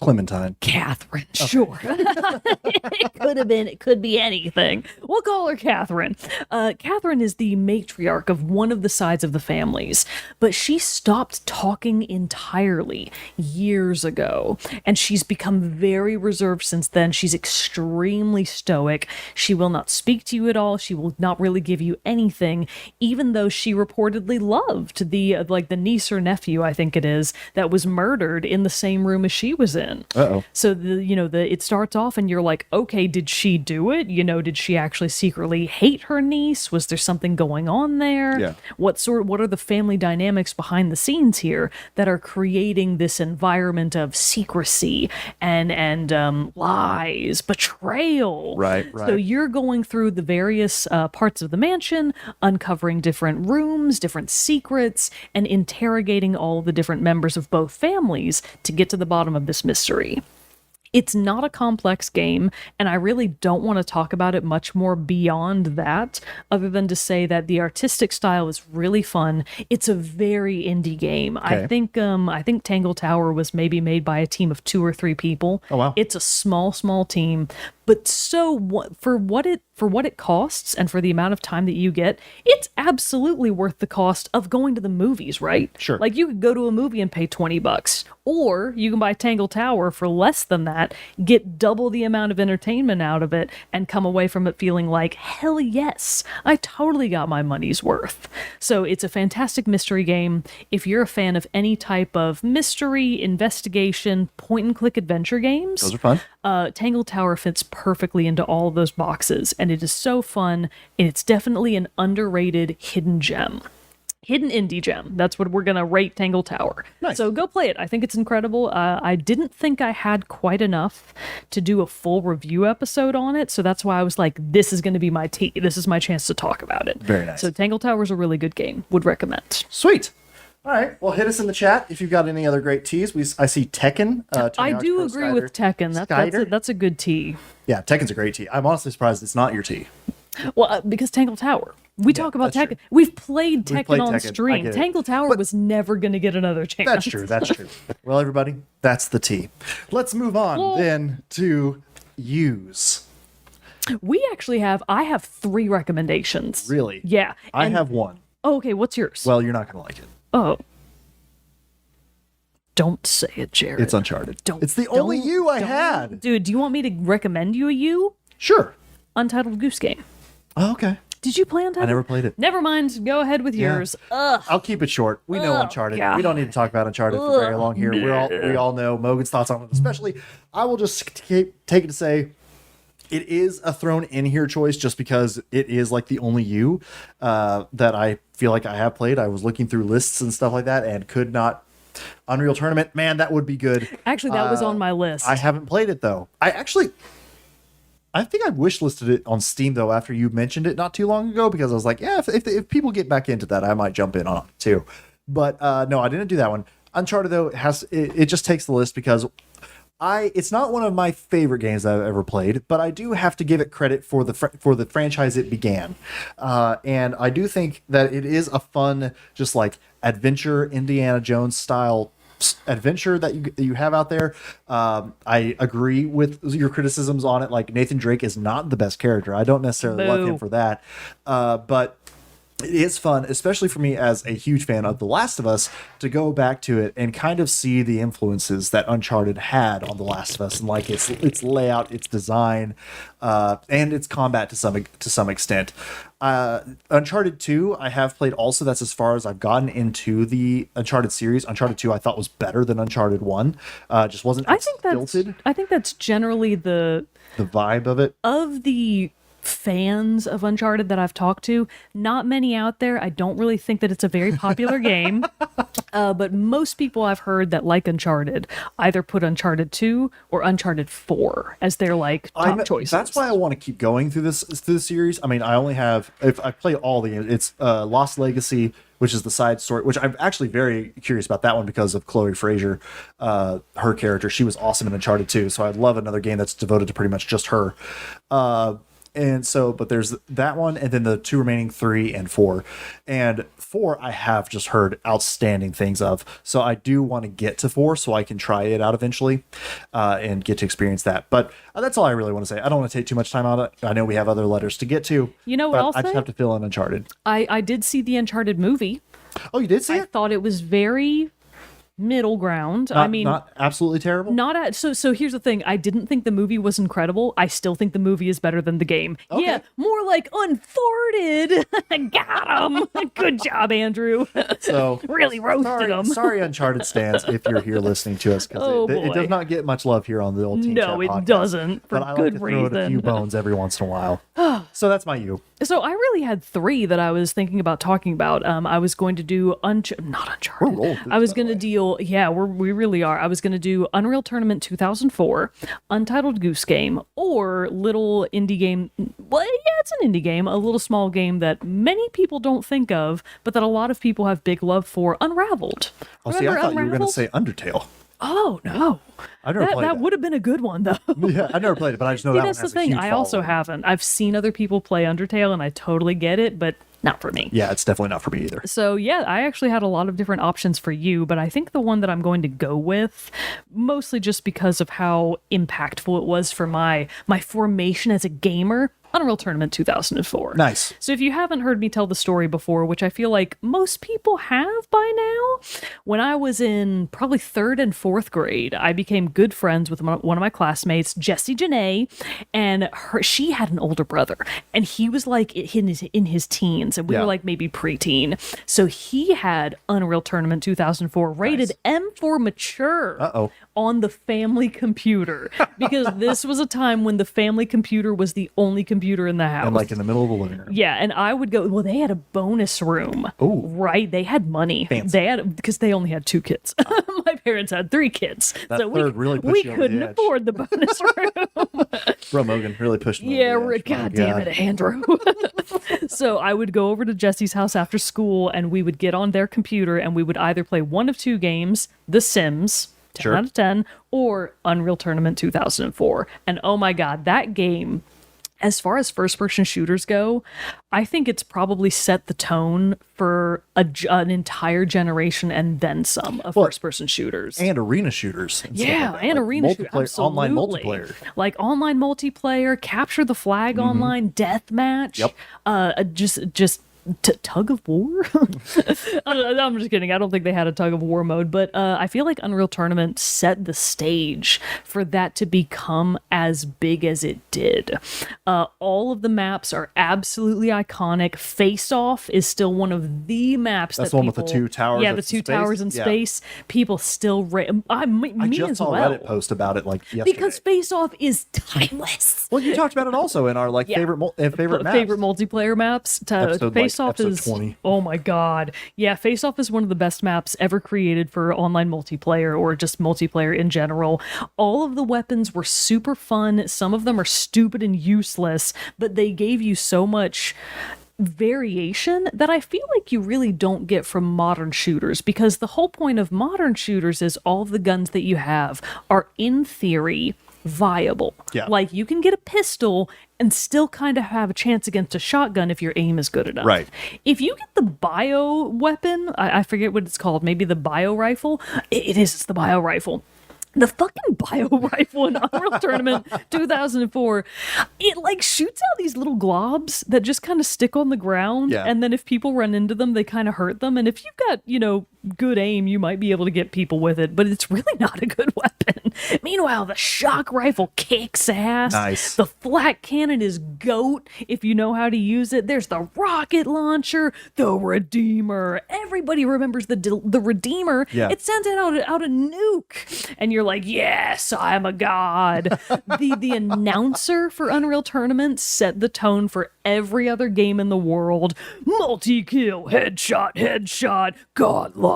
Clementine. Catherine, sure. It could be anything. We'll call her Catherine. Catherine is the matriarch of one of the sides of the families, but she stopped talking entirely years ago, and she's become very reserved since then. She's extremely stoic. She will not speak to you at all. She will not really give you anything, even though she reportedly loved the niece or nephew, I think it is, that was murdered in the same room as she was in. Uh-oh. So it starts off and you're like, okay, did she do it? Did she actually secretly hate her niece? Was there something going on there? Yeah. What are the family dynamics behind the scenes here that are creating this environment of secrecy and lies, betrayal? Right. So you're going through the various parts of the mansion, uncovering different rooms, different secrets, and interrogating all the different members of both families to get to the bottom of this mystery. It's not a complex game, and I really don't want to talk about it much more beyond that, other than to say that the artistic style is really fun. It's a very indie game. Okay. I think Tangle Tower was maybe made by a team of 2 or 3 people. Oh, wow. It's a small team, but for what it costs and for the amount of time that you get, it's absolutely worth the cost of going to the movies, right? Sure. Like you could go to a movie and pay $20, or you can buy Tangle Tower for less than that, get double the amount of entertainment out of it, and come away from it feeling like, hell yes, I totally got my money's worth. So it's a fantastic mystery game. If you're a fan of any type of mystery, investigation, point-and-click adventure games, Those are fun. Tangle Tower fits perfectly into all of those boxes, and it is so fun, and it's definitely an underrated hidden gem. Hidden indie gem. That's what we're going to rate Tangle Tower. Nice. So go play it. I think it's incredible. I didn't think I had quite enough to do a full review episode on it, so that's why I was like, this is going to be my tea. This is my chance to talk about it. Very nice. So Tangle Tower is a really good game. Would recommend. Sweet. All right. Well, hit us in the chat if you've got any other great teas. I see Tekken. I do agree with Tekken. That's a good tea. Yeah, Tekken's a great tea. I'm honestly surprised it's not your tea. Well, because Tangle Tower. We talk about that's Tekken. true. We've played Tekken played on Tekken. I stream. get it. Tangle Tower was never going to get another chance. That's true. That's true. Well, everybody, that's the tea. Let's move on then to use. I have 3 recommendations. Really? Yeah. I have one. Oh, okay, what's yours? Well, you're not going to like it. Oh. Don't say it, Jerrett. It's Uncharted. It's the only U I had. Dude, do you want me to recommend you a U? Sure. Untitled Goose Game. Oh, okay. Did you play Untitled? I never played it. Never mind. Go ahead with yours. Ugh. I'll keep it short. We know Uncharted. God. We don't need to talk about Uncharted for very long here. We all know Mogan's thoughts on it. Especially, I will just take it to say, it is a thrown in here choice just because it is like the only U that I feel like I have played. I was looking through lists and stuff like that and could not. Unreal Tournament, man, that would be good. Actually, that was on my list. I haven't played it though. I think I wishlisted it on Steam though after you mentioned it not too long ago because I was like, yeah, if people get back into that, I might jump in on it too. But no, I didn't do that one. Uncharted though it just takes the list because it's not one of my favorite games that I've ever played, but I do have to give it credit for the franchise it began, and I do think that it is a fun, just like adventure Indiana Jones style adventure that you have out there. I agree with your criticisms on it. Like Nathan Drake is not the best character. I don't necessarily love him for that, but It is fun, especially for me as a huge fan of The Last of Us, to go back to it and kind of see the influences that Uncharted had on The Last of Us, and like its layout, its design, and its combat to some extent. Uncharted 2, I have played also. That's as far as I've gotten into the Uncharted series. Uncharted 2, I thought was better than Uncharted 1. Just wasn't as stilted. I think that's generally the vibe of it. Of the fans of Uncharted that I've talked to, not many out there. I don't really think that it's a very popular game, but most people I've heard that like Uncharted either put Uncharted 2 or Uncharted 4 as their like top choices. That's why I want to keep going through this series. I mean, I only have, if I play all the games, it's Lost Legacy, which is the side story, which I'm actually very curious about that one because of Chloe Fraser, her character. She was awesome in Uncharted 2, so I'd love another game that's devoted to pretty much just her. And so, but there's that one, and then the two remaining 3 and 4. And 4, I have just heard outstanding things of. So I do want to get to 4 so I can try it out eventually and get to experience that. But that's all I really want to say. I don't want to take too much time on it. I know we have other letters to get to. You know what else? I just have to fill in Uncharted. I did see the Uncharted movie. Oh, you did see it? I thought it was very middle ground. I mean, not absolutely terrible. So here's the thing. I didn't think the movie was incredible. I still think the movie is better than the game. Okay. Yeah, more like unfarted. Got him. Good job, Andrew. So really roasted him. Sorry, Uncharted stands, if you're here listening to us, because it does not get much love here on the old Team Chat podcast. No, it doesn't. For but I good like to reason. throw in a few bones every once in a while. So that's my you. So I really had 3 that I was thinking about talking about. I was going to do not Uncharted. We're rolling through I was this, going to deal. Yeah, we really are. I was going to do Unreal Tournament 2004, Untitled Goose Game, or little indie game. Well, yeah, it's an indie game, a little small game that many people don't think of, but that a lot of people have big love for. Unraveled. Oh, see, I thought you were going to say Undertale. Oh no, I've never played that would have been a good one though. Yeah, I never played it, but I just know See, that that's one has the thing. a huge I also following. haven't. I've seen other people play Undertale, and I totally get it, but not for me. Yeah, it's definitely not for me either. So yeah, I actually had a lot of different options for you, but I think the one that I'm going to go with, mostly just because of how impactful it was for my formation as a gamer, Unreal Tournament 2004. Nice. So if you haven't heard me tell the story before, which I feel like most people have by now, when I was in probably 3rd and 4th grade, I became good friends with one of my classmates, Jessie Janae, and she had an older brother, and he was like in his teens, and we were like maybe preteen. So he had Unreal Tournament 2004 rated M for mature. On the family computer, because this was a time when the family computer was the only computer in the house. And like in the middle of the living room. Yeah, and I would go, well, they had a bonus room. Oh. Right, they had money. Fancy. They had, because they only had 2 kids. My parents had 3 kids. That so third really pushed we you over couldn't the edge. afford the bonus room. Bro Mogan really pushed me. Yeah, over the edge. God damn it, Andrew. So I would go over to Jesse's house after school, and we would get on their computer, and we would either play one of 2 games, The Sims, 10 out of 10, or Unreal Tournament 2004. And oh my God, that game, as far as first-person shooters go, I think it's probably set the tone for an entire generation and then some of first-person shooters. And arena shooters. And Yeah, stuff like and that. arena shooters. Online multiplayer. Like online multiplayer, capture the flag online, deathmatch. Yep. Just tug of war? I'm just kidding. I don't think they had a tug of war mode, but I feel like Unreal Tournament set the stage for that to become as big as it did. All of the maps are absolutely iconic. Face Off is still one of the maps. That's that the one people, with the 2 towers. Yeah, the 2 towers in space. People still I just as saw well. a Reddit post about it like yesterday. Because Face Off is timeless. Well, you talked about it also in our favorite maps. Favorite multiplayer maps. Face Off episode is 20. Oh my God. Yeah, Face Off is one of the best maps ever created for online multiplayer or just multiplayer in general. All of the weapons were super fun. Some of them are stupid and useless, but they gave you so much variation that I feel like you really don't get from modern shooters, because the whole point of modern shooters is all of the guns that you have are in theory viable. Yeah. Like you can get a pistol and still kind of have a chance against a shotgun if your aim is good enough. Right. If you get the bio weapon, I forget what it's called, maybe the bio rifle. It's the bio rifle. The fucking bio rifle in Unreal Tournament 2004, it like shoots out these little globs that just kind of stick on the ground. Yeah. And then if people run into them, they kind of hurt them. And if you've got, good aim, you might be able to get people with it, but it's really not a good weapon. Meanwhile, the shock rifle kicks ass. Nice. The flat cannon is goat if you know how to use it. There's the rocket launcher, the Redeemer. Everybody remembers the Redeemer. Yeah. It sends out a nuke. And you're like, yes, I'm a god. The announcer for Unreal Tournament set the tone for every other game in the world. Multi-kill, headshot, godlike.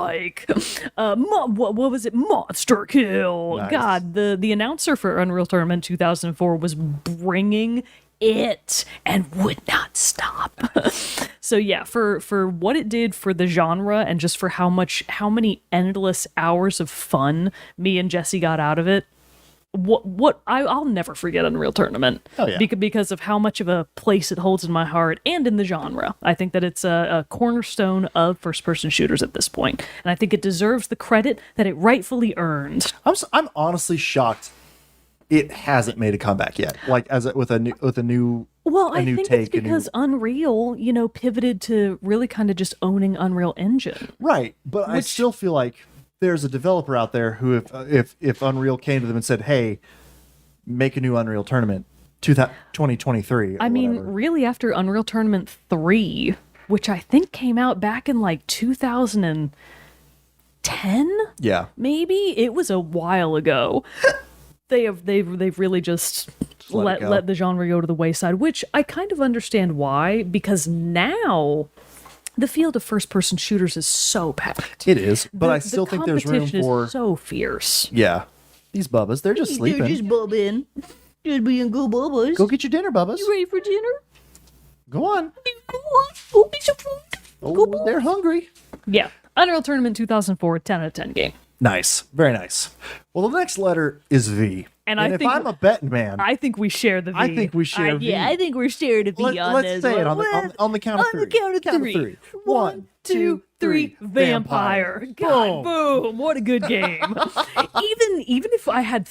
What was it? Monster kill. Nice. God, the announcer for Unreal Tournament 2004 was bringing it and would not stop. So yeah, for what it did for the genre and just for how many endless hours of fun me and Jesse got out of it, I'll never forget Unreal Tournament. Oh, yeah. Because of how much of a place it holds in my heart and in the genre. I think that it's a cornerstone of first-person shooters at this point, and I think it deserves the credit that it rightfully earned. I'm honestly shocked it hasn't made a comeback yet. Like with a new Well, I new think take, it's because Unreal, pivoted to really kind of just owning Unreal Engine. right. But I still feel like there's a developer out there who, if Unreal came to them and said, "Hey, make a new Unreal Tournament, 2023." I mean, whatever. really, after Unreal Tournament 3, which I think came out back in like 2010, Yeah. maybe it was a while ago. They've really just let it go. let the genre go to the wayside, which I kind of understand why, because now the field of first-person shooters is so packed. It is, but I The still think there's room competition for is so fierce. yeah. These bubbas, they're just sleeping. bubbing. Just being good bubbas. Go get your dinner, bubbas. ready for dinner? Go on. Go get some food. Oh, they're hungry. Yeah. Unreal Tournament 2004, 10 out of 10 game. Nice, very nice. Well, the next letter is V, And I if think- I'm a betting man, I think we share the V. I think we share V. Yeah, I think we're sharing a V on let's this. say it one. on the count of three. On the count of three. 1, 2, 3. Vampire. God, boom! What a good game. even if I had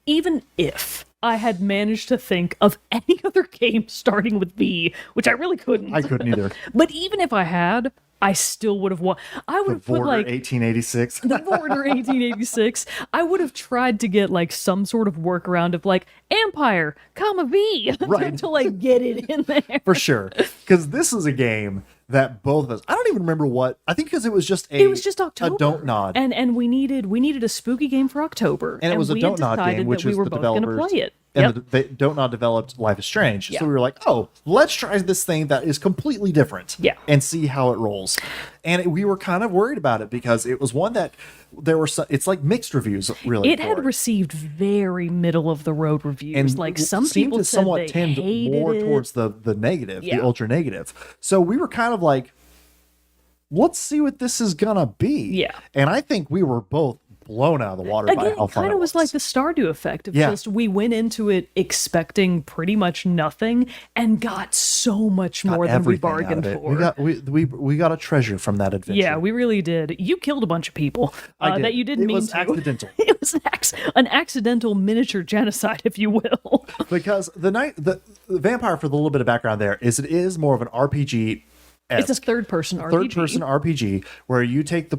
even if I had managed to think of any other game starting with V, which I really couldn't. I couldn't either. But even if I had, I still would have won. I would have put Border like 1886. the border 1886. I would have tried to get like some sort of workaround of like Empire, comma V, Right. to like get it in there. For sure. Because this is a game that both of us, I don't even remember what, I think because it was just It was just October. a don't nod. And we needed a spooky game for October. And it was a we don't had nod decided game, which that we was were the both going to developers. play it. And Yep. the Don't Nod developed Life is Strange. Yeah. So we were like, oh, let's try this thing that is completely different. Yeah. And see how it rolls. And we were kind of worried about it because it was one that there were it's like mixed reviews, really. It had received very middle of the road reviews. and Like some seemed people to said somewhat they tend hated more it. towards the negative, Yeah. the ultra negative. So we were kind of like, let's see what this is gonna be. Yeah. And I think we were both blown out of the water by Again, how it fun kind it of was like the Stardew effect of Yeah. just we went into it expecting pretty much nothing and got so much more than we Everything out of bargained it. for. We got a treasure from that adventure. Yeah, we really did. You killed a bunch of people I did. that you didn't It mean was to. accidental. It was an accidental miniature genocide, if you will. Because the Vampire, for the little bit of background there, is it is more of an RPG. It's a third-person RPG. Third-person RPG where you take the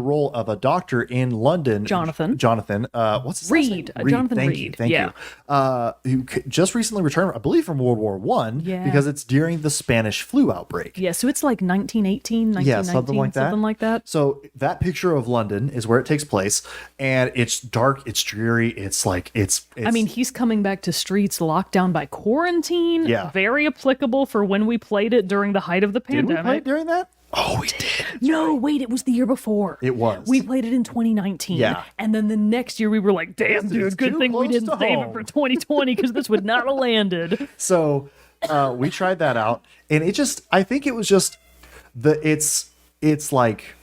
role of a doctor in London. Jonathan. What's his last name? Reed. Jonathan Thank Reed. you. Thank Yeah. you. Who just recently returned, I believe, from World War One. Yeah. Because it's during the Spanish flu outbreak. Yeah, so it's like 1918, 1919, Yeah, something like that. So that picture of London is where it takes place, and it's dark, it's dreary, it's like it's I mean, he's coming back to streets locked down by quarantine. Yeah. Very applicable for when we played it during the height of the did we pandemic. play it during that? Oh, we did. No, wait, it was the year before. It was. We played it in 2019. Yeah. And then the next year we were like, damn, This is dude, good too thing we close didn't to save home. it for 2020 because this would not have landed. So we tried that out, and it just, I think it was just it's like,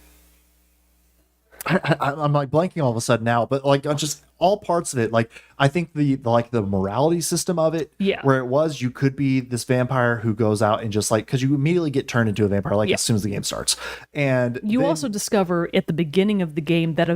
I'm like blanking all of a sudden now, but like on just all parts of it, like I think the morality system of it, Yeah. where it was you could be this vampire who goes out and just like, because you immediately get turned into a vampire like as soon as the game starts, and You then, also discover at the beginning of the game that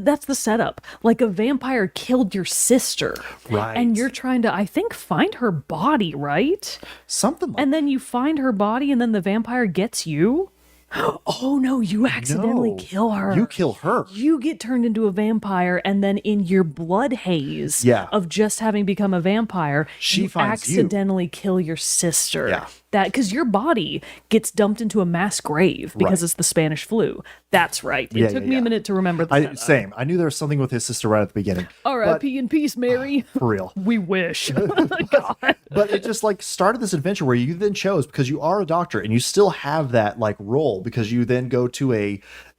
that's the setup. Like a vampire killed your sister. Right. And you're trying to, I think, find her body, right? something like And then you find her body and then the vampire gets you. Oh no, you accidentally No, kill her. you kill her. You get turned into a vampire, and then in your blood haze of just having become a vampire, She you finds you. accidentally kill your sister. Yeah. That because your body gets dumped into a mass grave because Right. it's the Spanish flu. That's right. It Yeah, took yeah, me a yeah. minute to remember the setup. Same. I knew there was something with his sister right at the beginning. R.I.P. in peace, Mary. For real. We wish. God. But it just like started this adventure where you then chose, because you are a doctor and you still have that like role, because you then go to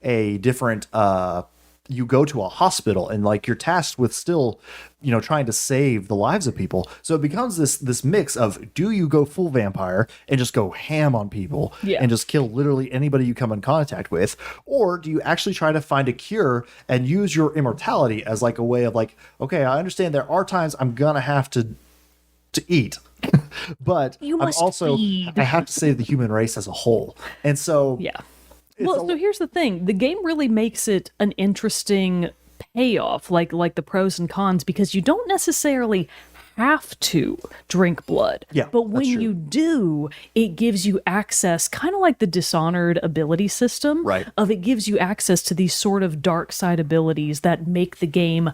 a different you go to a hospital and like you're tasked with still, trying to save the lives of people. So it becomes this mix of, do you go full vampire and just go ham on people and just kill literally anybody you come in contact with, or do you actually try to find a cure and use your immortality as like a way of like, okay, I understand there are times I'm gonna have to eat, but You I'm must also feed. I have to save the human race as a whole. And so Yeah. Well, so here's the thing. The game really makes it an interesting payoff, like the pros and cons, because you don't necessarily have to drink blood. Yeah, but when that's true. you do, it gives you access, kind of like the Dishonored ability system. Right. Of it gives you access to these sort of dark side abilities that make the game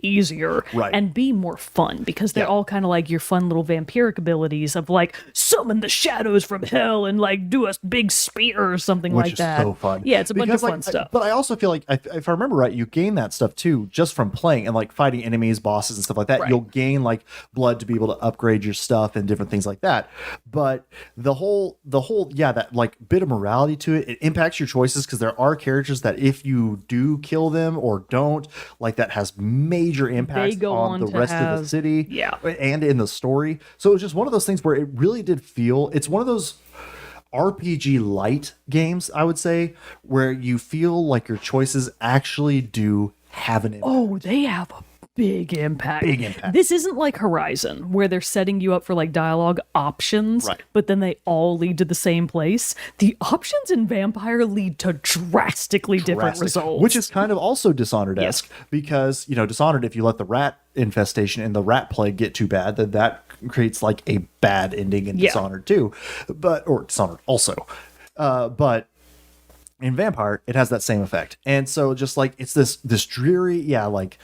easier Right. and B more fun, because they're Yeah. all kind of like your fun little vampiric abilities of like summon the shadows from hell and like do a big spear or something which like is that. so fun. Yeah, it's a bunch of Because, fun like, stuff. But I also feel like if I remember right, you gain that stuff too just from playing and like fighting enemies, bosses, and stuff like that. Right. You'll gain like blood to be able to upgrade your stuff and different things like that. But the whole that like bit of morality to it impacts your choices, because there are characters that if you do kill them or don't, like that has major impacts go on on the to rest of have- the city yeah. and in the story. So it's just one of those things where it really did feel, it's one of those RPG light games, I would say, where you feel like your choices actually do have an impact. Oh, they have a big impact. Big impact. This isn't like Horizon, where they're setting you up for like dialogue options, Right. but then they all lead to the same place. The options in Vampire lead to drastically different Drastic. results. Which is kind of also Dishonored-esque, because, Dishonored, if you let the rat infestation and the rat plague get too bad, then that creates like a bad ending in Dishonored too. Or Dishonored also. But in Vampire, it has that same effect. And so just like, it's this dreary, like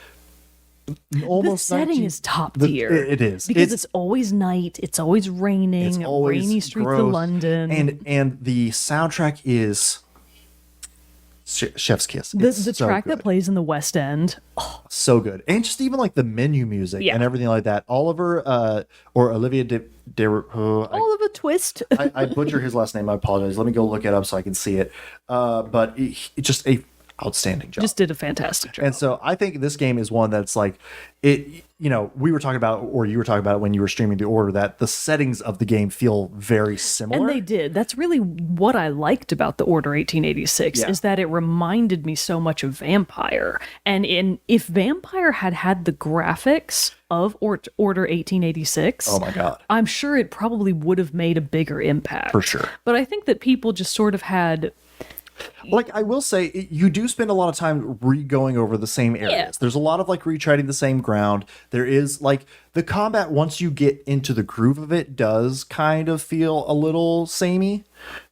almost the setting 19 is top the- tier. it is. Because it's always night, it's always raining, It's always rainy streets of gross. London. And the soundtrack is chef's kiss. the It's so track good. that plays in the West End. So good. And just even like the menu music Yeah. and everything like that. Oliver or Olivia All of a twist. I butcher his last name. I apologize. Let me go look it up so I can see it. But it just a outstanding job. Just did a fantastic job. And so I think this game is one that's like it. We were talking about, or you were talking about it when you were streaming the order, that the settings of the game feel very similar. And they did. That's really what I liked about the Order 1886 Yeah. is that it reminded me so much of Vampire. And if Vampire had the graphics of Order 1886, Oh my God. I'm sure it probably would have made a bigger impact. For sure. But I think that people just sort of had Like, I will say, you do spend a lot of time going over the same areas. Yeah. There's a lot of like retreading the same ground. There is like the combat, once you get into the groove of it, does kind of feel a little samey.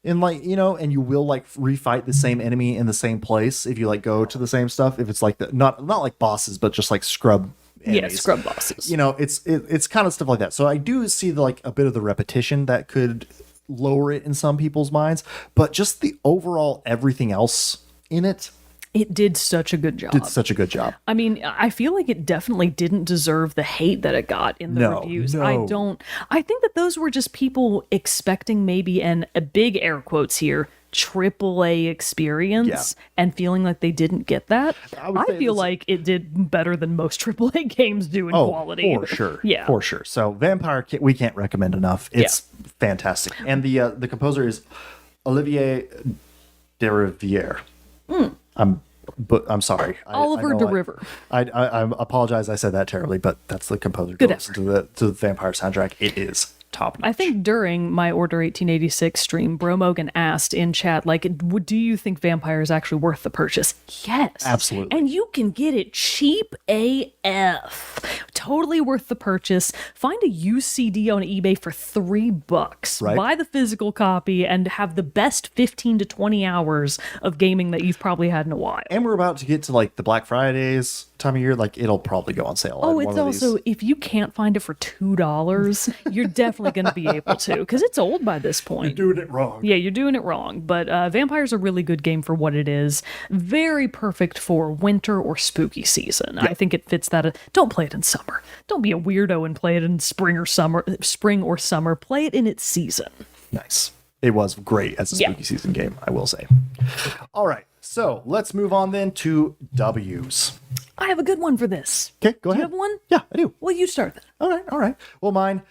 And like, and you will like refight the same enemy in the same place if you like go to the same stuff. If it's like not like bosses, but just like scrub enemies. scrub bosses. It's kind of stuff like that. So I do see like a bit of the repetition that could lower it in some people's minds, but just the overall everything else in it It did such a good job. did such a good job. I mean, I feel like it definitely didn't deserve the hate that it got in the No, reviews. no. I think that those were just people expecting maybe a big air quotes here, AAA experience and feeling like they didn't get that. would I say feel this- like it did better than most AAA games do in quality. For sure. Yeah. For sure. So Vampire we can't recommend enough. It's fantastic. And the composer is Olivier Derivière. I'm sorry. Oliver I know the River. I apologize. I said that terribly, but that's the composer. Good goes effort. to the Vampire soundtrack. It is top notch. I think during my Order 1886 stream, Bro Mogan asked in chat, like, do you think Vampire is actually worth the purchase? Yes. Absolutely. And you can get it cheap AF. Totally worth the purchase. Find a used CD on eBay for $3. Right. Buy the physical copy and have the best 15 to 20 hours of gaming that you've probably had in a while. And we're about to get to like the Black Fridays time of year. Like it'll probably go on sale. Oh, at it's one of also, these. if you can't find it for $2, you're definitely going to be able to, because it's old by this point. doing it wrong. Yeah, you're doing it wrong. But Vampire's a really good game for what it is. Very perfect for winter or spooky season. I think it fits that. Don't play it in summer. Don't be a weirdo and play it in spring or summer. Play it in its season. Nice. It was great as a Yeah. spooky season game, I will say. All right. So let's move on then to W's. I have a good one for this. Okay, go Do ahead. you have one? Yeah, I do. Well, you start then. All right. Well, mine,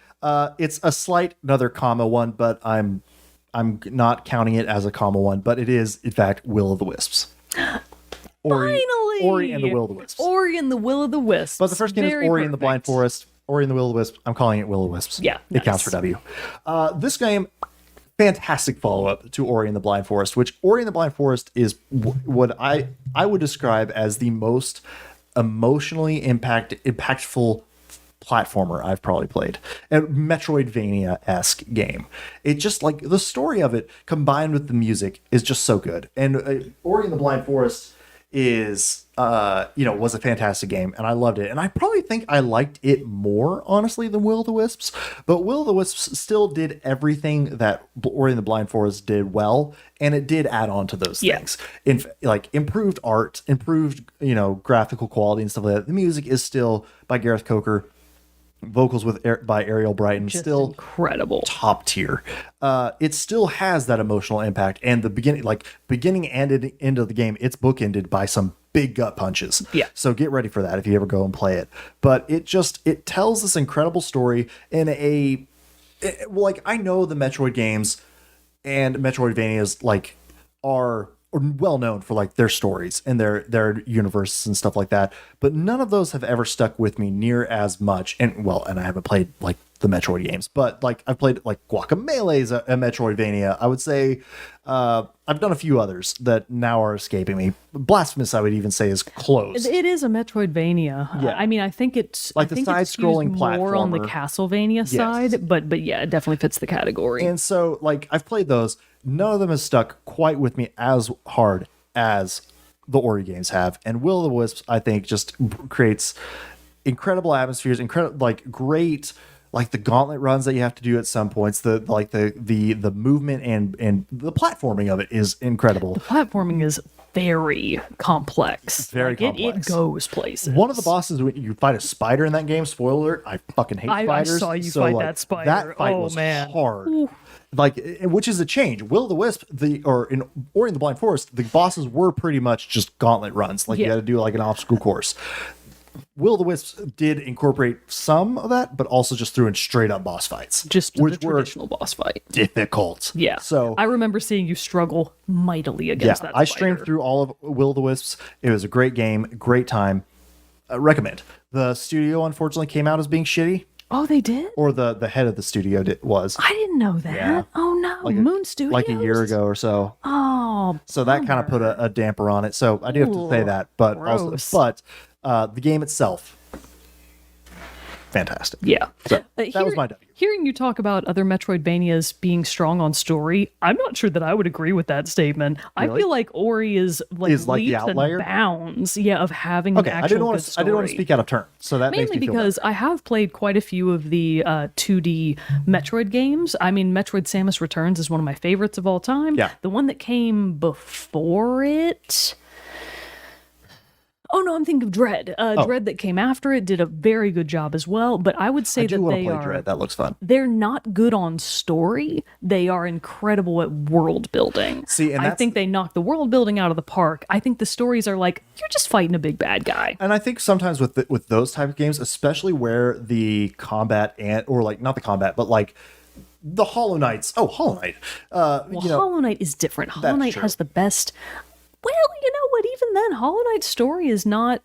it's a slight another comma one, but I'm not counting it as a comma one, but it is in fact Will of the Wisps. Finally! Ori and the Will of the Wisps. Ori and the Will of the Wisps. But the first game Very is Ori and the Blind perfect. Forest. Ori and the Will of the Wisps. I'm calling it Will of the Wisps. Yeah, It nice. counts for W. This game, fantastic follow-up to Ori and the Blind Forest, which Ori and the Blind Forest is what I would describe as the most emotionally impactful platformer I've probably played. A Metroidvania-esque game. It just like the story of it combined with the music is just so good. And Ori and the Blind Forest is was a fantastic game and I loved it. And I probably think I liked it more honestly than Will of the Wisps, but Will of the Wisps still did everything that Ori and the Blind Forest did well, and it did add on to those things. Like improved art, improved, graphical quality and stuff like that. The music is still by Gareth Coker. Vocals by Ariel Brighton, Just still incredible. top tier. It still has that emotional impact, and the beginning and end of the game, it's bookended by some big gut punches. Yeah. So get ready for that if you ever go and play it. But it tells this incredible story in I know the Metroid games and Metroidvanias are well known for their stories and their universes and stuff like that, but none of those have ever stuck with me near as much. And I haven't played the Metroid games, but I've played Guacamelee is a Metroidvania. I would say I've done a few others that now are escaping me. Blasphemous, I would even say, is close. It is a Metroidvania. Yeah. I mean, I think it's Like the I think it's side-scrolling used more on the platformer. Castlevania side, but yeah, it definitely fits the category. And so I've played those. None of them has stuck quite with me as hard as the Ori games have. And Will of the Wisps, I think, just creates incredible atmospheres, great, the gauntlet runs that you have to do at some points. The movement and the platforming of it is incredible. Platforming is very complex. Very It complex. goes places. One of the bosses, when you fight a spider in that game, spoiler alert, I fucking hate I spiders. saw you fight that spider. That fight Oh, was man. hard. Which is a change. Will of the Wisp, in Ori and the Blind Forest, the bosses were pretty much just gauntlet runs. You Yeah. got to do an obstacle course. Will of the Wisps did incorporate some of that, but also just threw in straight up boss fights, Just which the were traditional boss fight. difficult. Yeah. So I remember seeing you struggle mightily against that I spider. streamed through all of Will of the Wisps. It was a great game, great time. Recommend. The studio unfortunately came out as being shitty, Oh, they did? or the head of the studio was I didn't know that. Yeah. Oh no, Moon Studios. like a year ago or so. Oh, So that kind of put a damper on it. So I do have to say Ooh, that, but gross. the game itself, fantastic. yeah. So that was my W. Hearing you talk about other Metroidvanias being strong on story, I'm not sure that I would agree with that statement. I Really? feel like Ori is Is like the leaps and outlier? bounds, of having Okay, an I actual didn't want good to. I didn't want to story. speak out of turn. So that makes Mainly me feel because I have played quite a few of the 2D Metroid games. I mean, Metroid Samus Returns is one of my favorites of all time. Yeah. The one that came before it. Oh no, I'm thinking of Dread. Dread that came after it did a very good job as well. But I would say I do that want to they play are. Dread. That looks fun. They're not good on story. They are incredible at world building. See, and I that's- think they knock the world building out of the park. I think the stories are like, you're just fighting a big bad guy. And I think sometimes with those type of games, especially where the combat not the combat, but the Hollow Knights. Oh, Hollow Knight. Well, Hollow Knight is different. Hollow Knight true. has the best Well, you know what? Even then, Hollow Knight's story is not.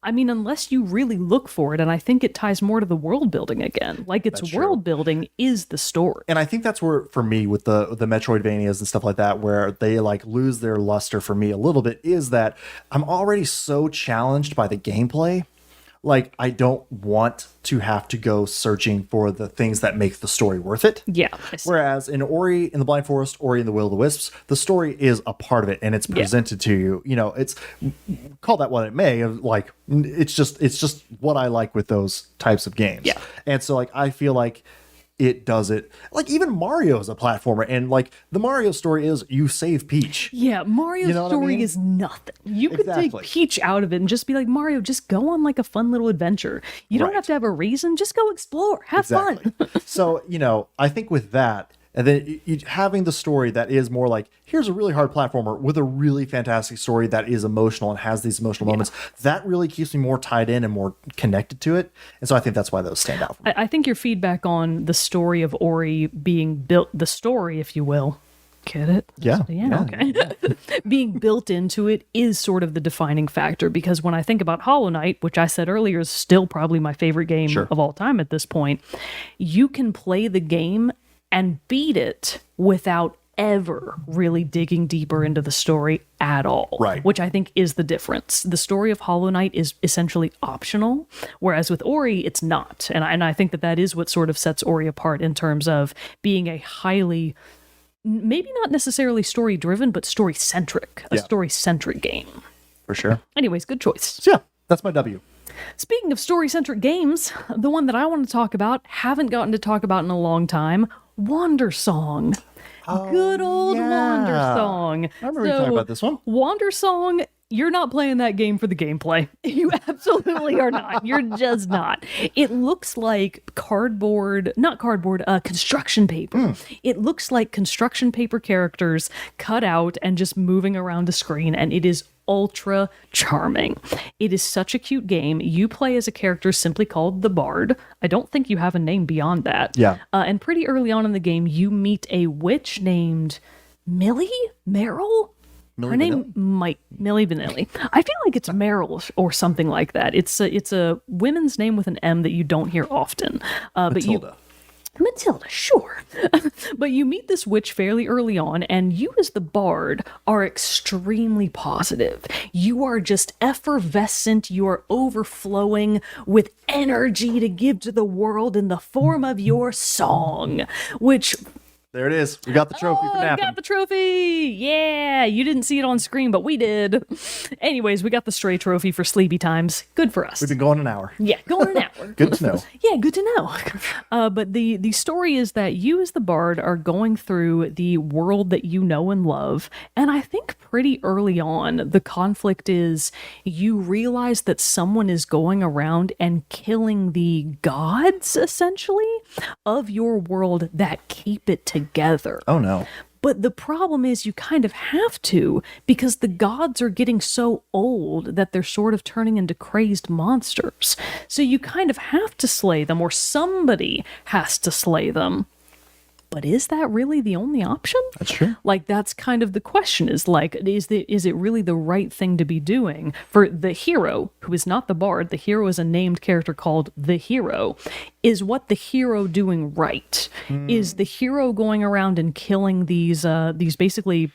I mean, unless you really look for it, and I think it ties more to the world building again. Like, its world building is the story. And I think that's where, for me, with the Metroidvanias and stuff like that, where they like lose their luster for me a little bit, is that I'm already so challenged by the gameplay. Like, I don't want to have to go searching for the things that make the story worth it. Yeah. Whereas in Ori in the Blind Forest, Ori in the Will of the Wisps, the story is a part of it, and it's presented to you. You know, it's, call that what it may, like, it's just what I like with those types of games. Yeah. And so, like, I feel like it does it. Like, even Mario is a platformer, and like the Mario story is you save Peach. Yeah, Mario's You know what I story mean? is nothing. You could take Exactly. Peach out of it and just be like, Mario, just go on like a fun little adventure. You don't Right. have to have a reason. Just go explore. Have fun. So, you know, I think with that, and then having the story that is more like, here's a really hard platformer with a really fantastic story that is emotional and has these emotional moments, that really keeps me more tied in and more connected to it. And so I think that's why those stand out for me. I think your feedback on the story of Ori being built, the story, if you will, get it? Yeah. Okay. Being built into it is sort of the defining factor, because when I think about Hollow Knight, which I said earlier is still probably my favorite game of all time at this point, you can play the game and beat it without ever really digging deeper into the story at all. Right. Which I think is the difference. The story of Hollow Knight is essentially optional, whereas with Ori, it's not. And I think that is what sort of sets Ori apart in terms of being a highly, maybe not necessarily story-driven, but story-centric. A story-centric game. For sure. Anyways, good choice. So yeah, that's my W. Speaking of story-centric games, the one that I want to talk about, haven't gotten to talk about in a long time, Wander Song. Good old Wander Song. I remember you talking about this one. Wander Song, you're not playing that game for the gameplay. You absolutely are not. You're just not. It looks like construction paper. It looks like construction paper characters cut out and just moving around a screen, and it is ultra charming. It is such a cute game. You play as a character simply called the Bard. I don't think you have a name beyond that. Yeah. And pretty early on in the game, you meet a witch named Millie? Meryl? Her name might Millie Vanilli. I feel like it's Meryl or something like that. It's a women's name with an M that you don't hear often. Matilda, sure. But you meet this witch fairly early on, and you as the Bard are extremely positive. You are just effervescent. You are overflowing with energy to give to the world in the form of your song, which... There it is. We got the trophy for napping. Got the trophy! Yeah! You didn't see it on screen, but we did. Anyways, we got the stray trophy for Sleepy Times. Good for us. We've been going an hour. Yeah, going an hour. Good to know. Yeah, good to know. But the story is that you as the Bard are going through the world that you know and love, and I think pretty early on, the conflict is you realize that someone is going around and killing the gods, essentially, of your world that keep it together. Oh, no. But the problem is you kind of have to, because the gods are getting so old that they're sort of turning into crazed monsters. So you kind of have to slay them, or somebody has to slay them. But is that really the only option? That's true. Like, that's kind of the question, is like, is it really the right thing to be doing for the hero, who is not the Bard? The hero is a named character called the Hero. Is what the hero doing right? Is the hero going around and killing these basically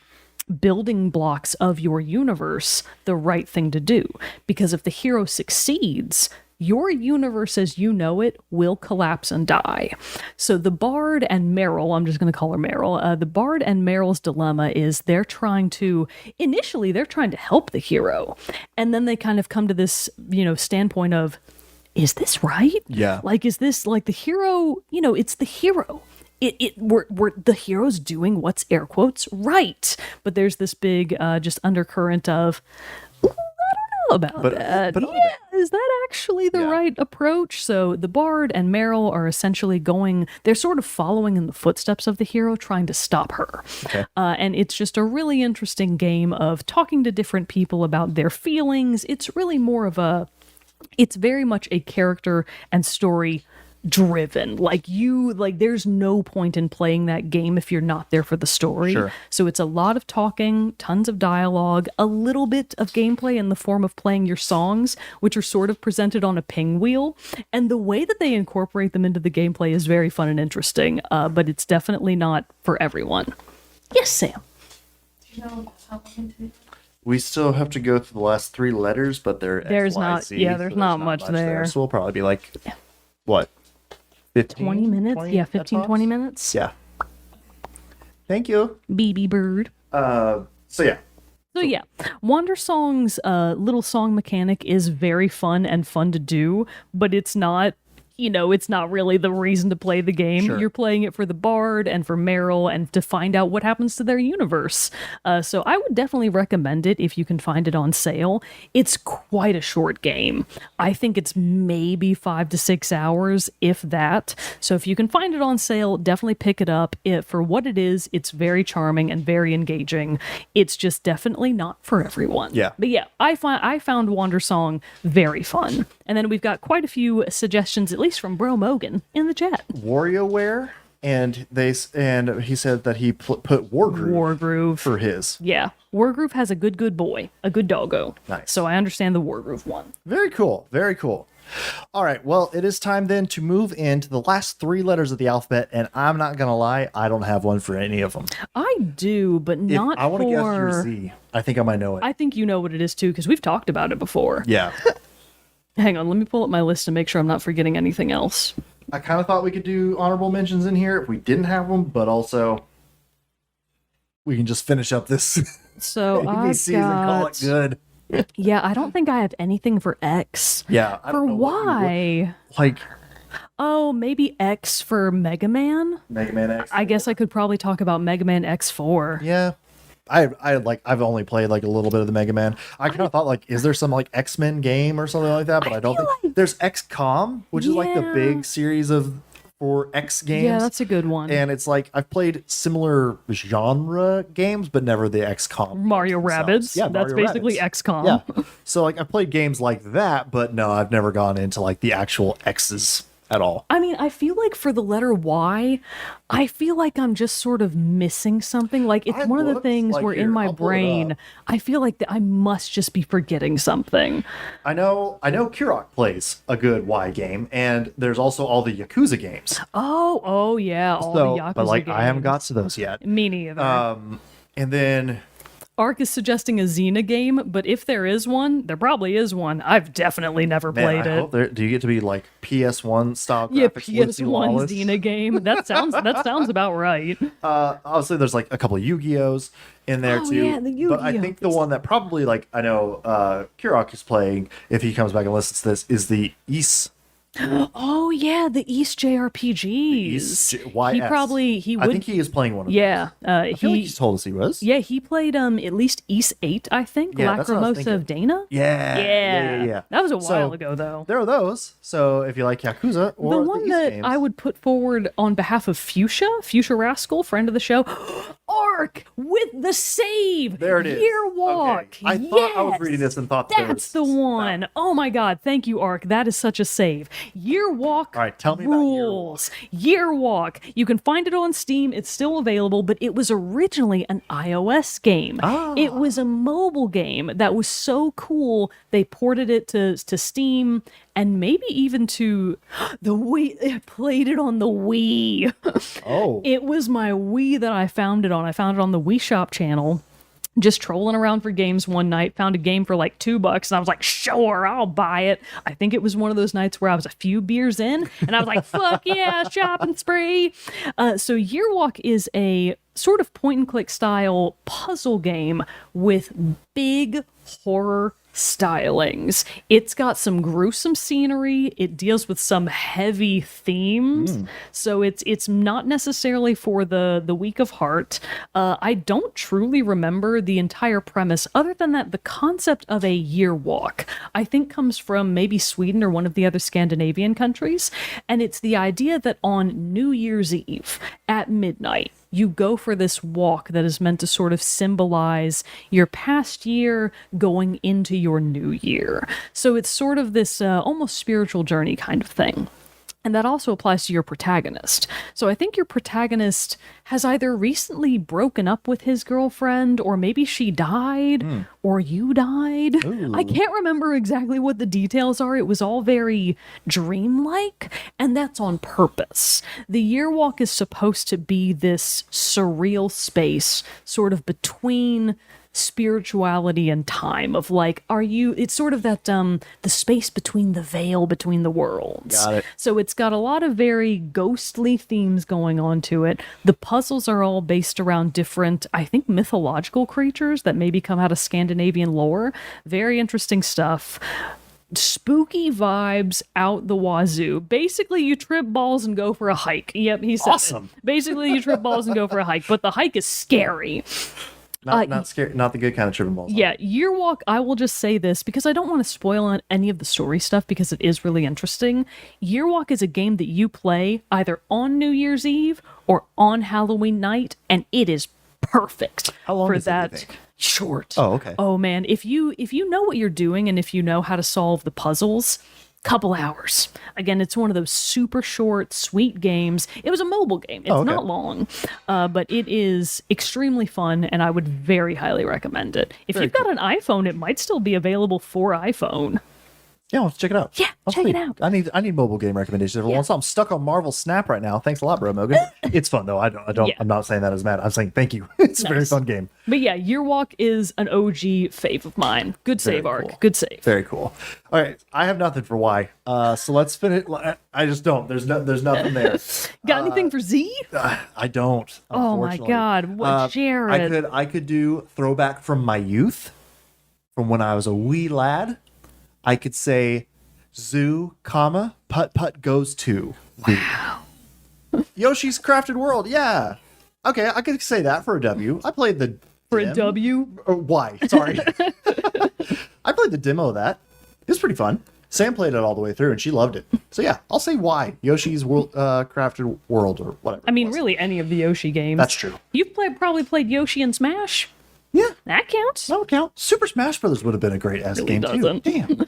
building blocks of your universe the right thing to do? Because if the hero succeeds, your universe as you know it will collapse and die. So the Bard and Meryl, I'm just going to call her Meryl, the Bard and Meryl's dilemma is initially they're trying to help the hero. And then they kind of come to this, standpoint of, is this right? Yeah. Like, is this like the hero, it's the hero. We're the hero's doing what's air quotes right. But there's this big just undercurrent of, about that. But is that actually the right approach? So the Bard and Meryl are essentially they're sort of following in the footsteps of the hero, trying to stop her. Okay. And it's just a really interesting game of talking to different people about their feelings. It's really more of it's very much a character and story driven. There's no point in playing that game if you're not there for the story. Sure. So it's a lot of talking, tons of dialogue, a little bit of gameplay in the form of playing your songs, which are sort of presented on a ping wheel. And the way that they incorporate them into the gameplay is very fun and interesting, but it's definitely not for everyone. Yes, Sam. Do you know how long it takes? We still have to go through the last 3 letters, but There's not much there. So we'll probably be like, what, 15? 20 minutes? 20 Yeah, 15, 20 minutes. Yeah. Thank you. BB Bird. So yeah. So yeah, Wander Song's little song mechanic is very fun and fun to do, but it's not, it's not really the reason to play the game. Sure. You're playing it for the bard and for Meryl and to find out what happens to their universe. So I would definitely recommend it if you can find it on sale. It's quite a short game. I think it's maybe 5 to 6 hours, if that. So if you can find it on sale, definitely pick it up. For what it is, it's very charming and very engaging. It's just definitely not for everyone. Yeah. But yeah, I found Wander Song very fun. And then we've got quite a few suggestions, at least from Bro Mogan, in the chat. WarioWare, and he said that he put Wargroove for his. Yeah. Wargroove has a good boy, a good doggo. Nice. So I understand the Wargroove one. Very cool. Very cool. All right. Well, it is time then to move into the last 3 letters of the alphabet, and I'm not gonna lie, I don't have one for any of them. I do, but not I want to guess for... your Z. I think I might know it. I think you know what it is too, because we've talked about it before. Yeah. Hang on, let me pull up my list to make sure I'm not forgetting anything else. I kind of thought we could do honorable mentions in here if we didn't have them, but also we can just finish up this So I've ABC and call it good. Yeah, I don't think I have anything for X. Yeah. I For don't know Y? like Oh, maybe X for Mega Man? Mega Man X. I guess I could probably talk about Mega Man X4. Yeah. I've only played like a little bit of the Mega Man. I kind of thought like, is there some like X-Men game or something like that? But I don't feel think there's XCOM, which is like the Yeah. big series for X games. Yeah, that's a good one. And it's like I've played similar genre games, but never the XCOM. Mario themselves. Rabbids. Yeah, That's Mario basically Rabbids. XCOM. Yeah. So like I've played games like that, but no, I've never gone into like the actual X's at all. I mean, I feel like for the letter Y, I feel like I'm just sort of missing something. Like it's I one of the looked, things like, where here, in my I'll pull it brain, up. I feel like that I must just be forgetting something. I know Kirok plays a good Y game, and there's also all the Yakuza games. Oh yeah, all So, the Yakuza but like I haven't games. got to those yet. Me neither. And then Ark is suggesting a Xena game, but if there is one, there probably is one. I've definitely never man, played I it. hope do you get to be like PS1 style Yeah, graphics? Lindsay PS1 Lawless? Xena game. That sounds about right. Obviously, there's like a couple of Yu-Gi-Ohs in there Oh, too. yeah, the But I Yu-Gi-Oh! think the one that probably like I know Kirok is playing if he comes back and listens to this is the East. Oh yeah, the East JRPGs. East He YS. he I would. think he is playing one of Yeah, those. I feel like he's told us he was. Yeah, he played at least East 8, I think. Yeah, that's what I was Lacrimosa of Dana. Yeah. That was a So, while ago though. There are those. So if you like Yakuza or The one East that games, I would put forward on behalf of Fuchsia Rascal, friend of the show, Ark with the save. There it is. Year Walk. Okay. I thought I was Yes! reading this and thought there That's was- the one. Oh my god, thank you, Ark. That is such a save. Year Walk All right, tell me about Year Walk. Year Walk. You can find it on Steam. It's still available, but it was originally an iOS game. It was a mobile game that was so cool. They ported it to Steam and maybe even to the Wii. I played it on the Wii. Oh. It was my Wii that I found it on. I found it on the Wii Shop channel. Just trolling around for games one night, found a game for like $2, and I was like, sure, I'll buy it. I think it was one of those nights where I was a few beers in, and I was like, fuck yeah, shopping spree. So Year Walk is a sort of point-and-click style puzzle game with big horror stylings. It's got some gruesome scenery. It deals with some heavy themes. So it's not necessarily for the weak of heart. I don't truly remember the entire premise other than that the concept of a year walk I think comes from maybe Sweden or one of the other Scandinavian countries. And it's the idea that on New Year's Eve at midnight, you go for this walk that is meant to sort of symbolize your past year going into your new year. So it's sort of this almost spiritual journey kind of thing. And that also applies to your protagonist. So I think your protagonist has either recently broken up with his girlfriend, or maybe she died, or you died. I can't remember exactly what the details are. It was all very dreamlike, and that's on purpose. The Yearwalk is supposed to be this surreal space, sort of between spirituality and time, of like, it's sort of that the space between the veil between the worlds. Got it. So it's got a lot of very ghostly themes going on to it. The puzzles are all based around different, I think, mythological creatures that maybe come out of Scandinavian lore. Very interesting stuff. Spooky vibes out the wazoo. Basically, you trip balls and go for a hike. Yep, he said Awesome. it. Basically, you trip balls and go for a hike, but the hike is scary. Not scary, not the good kind of tripping balls. Yeah, Yearwalk, I will just say this because I don't want to spoil on any of the story stuff because it is really interesting. Yearwalk is a game that you play either on New Year's Eve or on Halloween night, and it is perfect How long for is it, do you that. think? Short. Oh, okay. Oh man, if you know what you're doing and if you know how to solve the puzzles, couple hours. Again, it's one of those super short, sweet games. It was a mobile game. It's okay. not long, but it is extremely fun, and I would very highly recommend it. If Very you've got an iPhone, it might still be available for iPhone. Yeah, let's check it out. Yeah, Oh, check it sweet. out. I need mobile game recommendations every once in a while. I'm stuck on Marvel Snap right now. Thanks a lot, bro, Mogan. It's fun though. I don't. Yeah. I'm not saying that as mad. I'm saying thank you. It's a very Nice. fun game. But yeah, Yearwalk is an OG fave of mine. Good save, Very Arc. cool. Good save. Very cool. All right, I have nothing for why. So let's finish. I just don't. There's nothing there. Got anything for Z? I don't. Oh my Unfortunately. God, what, Jerrett? I could do throwback from my youth, from when I was a wee lad. I could say Zoo, comma, Putt Putt Goes to. Wow. Yoshi's Crafted World, yeah. Okay, I could say that for a W. I played the For a dim- W? Or Y, sorry. I played the demo of that. It was pretty fun. Sam played it all the way through and she loved it. So yeah, I'll say Y. Yoshi's World, Crafted World or whatever. I mean, it was. really, any of the Yoshi games. That's true. You've probably played Yoshi and Smash. Yeah, That counts. that would count. Super Smash Brothers would have been a great ass Really game doesn't. too.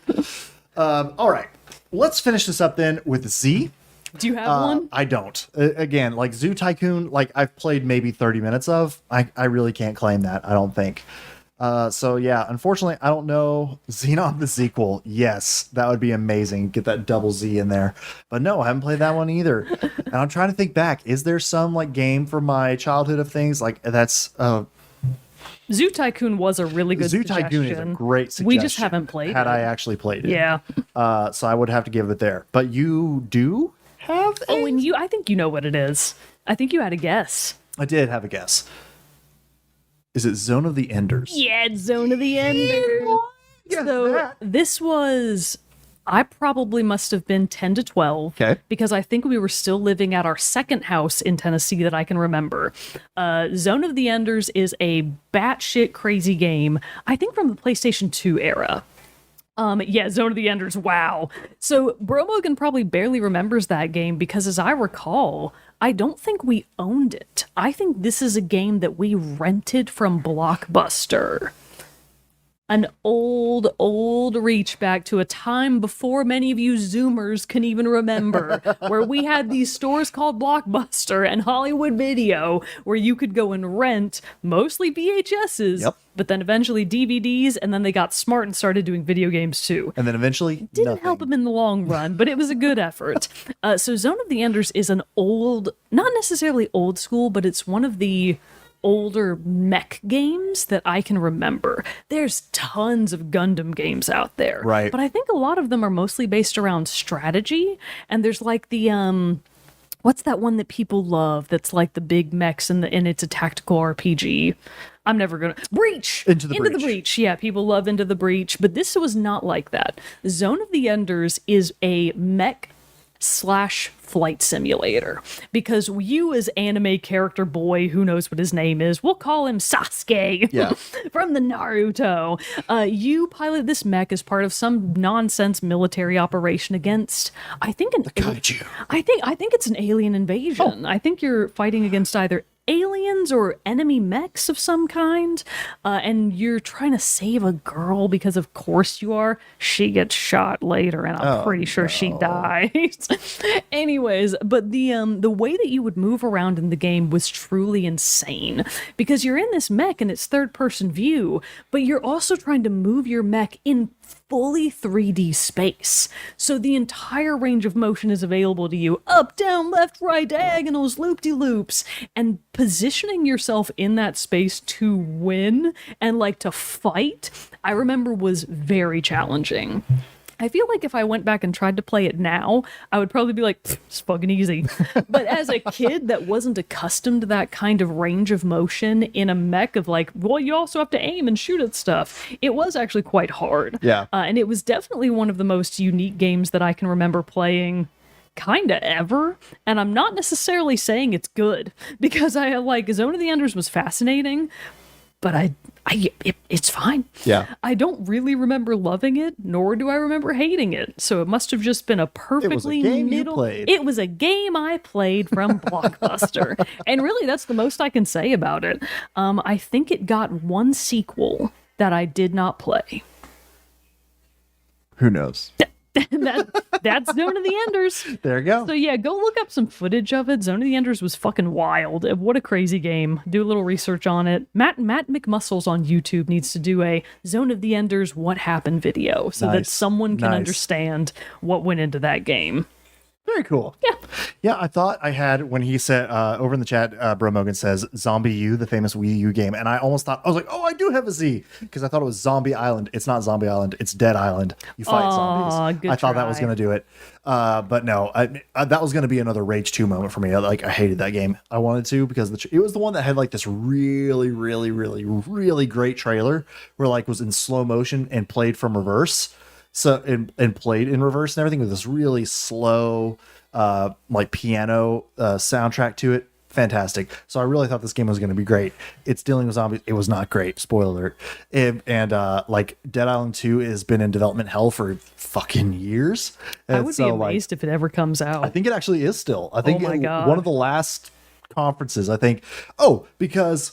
Damn. All right, let's finish this up then with Z. Do you have one? I don't. Again, like Zoo Tycoon, like I've played maybe 30 minutes of. I really can't claim that. I don't think. So yeah, unfortunately, I don't know. Xenon the sequel. Yes, that would be amazing. Get that double Z in there. But no, I haven't played that one either. And I'm trying to think back. Is there some like game from my childhood of things like that's Zoo Tycoon was a really good Zoo suggestion. Tycoon is a great suggestion. We just haven't played Had it. I actually played it. Yeah. So I would have to give it there. But you do have Oh, and I think you know what it is. I think you had a guess. I did have a guess. Is it Zone of the Enders? Yeah, it's Zone of the Enders. Yes, So that. this was, I probably must have been 10 to 12. Okay. Because I think we were still living at our second house in Tennessee that I can remember. Zone of the Enders is a batshit crazy game, I think from the PlayStation 2 era. Yeah, Zone of the Enders, wow. So Bro Mogan probably barely remembers that game because as I recall, I don't think we owned it. I think this is a game that we rented from Blockbuster. An old reach back to a time before many of you Zoomers can even remember, where we had these stores called Blockbuster and Hollywood Video, where you could go and rent mostly VHSs, Yep. but then eventually DVDs, and then they got smart and started doing video games too. And then eventually Didn't nothing. help them in the long run, but it was a good effort. So Zone of the Enders is an old, not necessarily old school, but it's one of the older mech games that I can remember. There's tons of Gundam games out there. Right. But I think a lot of them are mostly based around strategy. And there's like the what's that one that people love that's like the big mechs and it's a tactical RPG. I'm never gonna Breach! Into the the Breach. Breach. Yeah, people love Into the Breach, but this was not like that. Zone of the Enders is a mech / flight simulator, because you as anime character boy, who knows what his name is, we'll call him Sasuke. Yeah. From the Naruto. You pilot this mech as part of some nonsense military operation against, I think, Kaiju. I think it's an alien invasion. I think you're fighting against either aliens or enemy mechs of some kind, and you're trying to save a girl because of course you are. She gets shot later, and I'm pretty sure she dies. Anyways, but the way that you would move around in the game was truly insane because you're in this mech and it's third person view, but you're also trying to move your mech in fully 3D space. So the entire range of motion is available to you. Up, down, left, right, diagonals, loop-de-loops. And positioning yourself in that space to win and like to fight, I remember was very challenging. I feel like if I went back and tried to play it now, I would probably be like, it's fucking easy. But as a kid that wasn't accustomed to that kind of range of motion in a mech of like, well, you also have to aim and shoot at stuff, it was actually quite hard. Yeah. And it was definitely one of the most unique games that I can remember playing kinda ever. And I'm not necessarily saying it's good because I like Zone of the Enders was fascinating, but it's fine. Yeah. I don't really remember loving it, nor do I remember hating it. So it must have just been a perfectly game you middle. played. It was a game I played from Blockbuster, and really, that's the most I can say about it. I think it got one sequel that I did not play. Who knows? That's Zone of the Enders. There you go. So yeah, go look up some footage of it. Zone of the Enders was fucking wild. What a crazy game. Do a little research on it. Matt McMuscles on YouTube needs to do a Zone of the Enders what happened video so that Nice. someone can Nice. understand what went into that game. Very cool. Yeah. Yeah, I thought I had, when he said, over in the chat, Bro Mogan says, Zombie U, the famous Wii U game. And I almost thought, I was like, oh, I do have a Z. Because I thought it was Zombie Island. It's not Zombie Island. It's Dead Island. You fight zombies. Good I thought that was try. going to do it. But no, that was going to be another Rage 2 moment for me. I hated that game. I wanted to because it was the one that had like this really, really, really, really great trailer where like was in slow motion and played from reverse. So and played in reverse and everything with this really slow like piano soundtrack to it. Fantastic. So I really thought this game was going to be great. It's dealing with zombies. It was not great. Spoiler alert. And like Dead Island 2 has been in development hell for fucking years. I And would so, be like, amazed if it ever comes out. I think it actually is still. I think my God. one of the last conferences, I think. Oh, because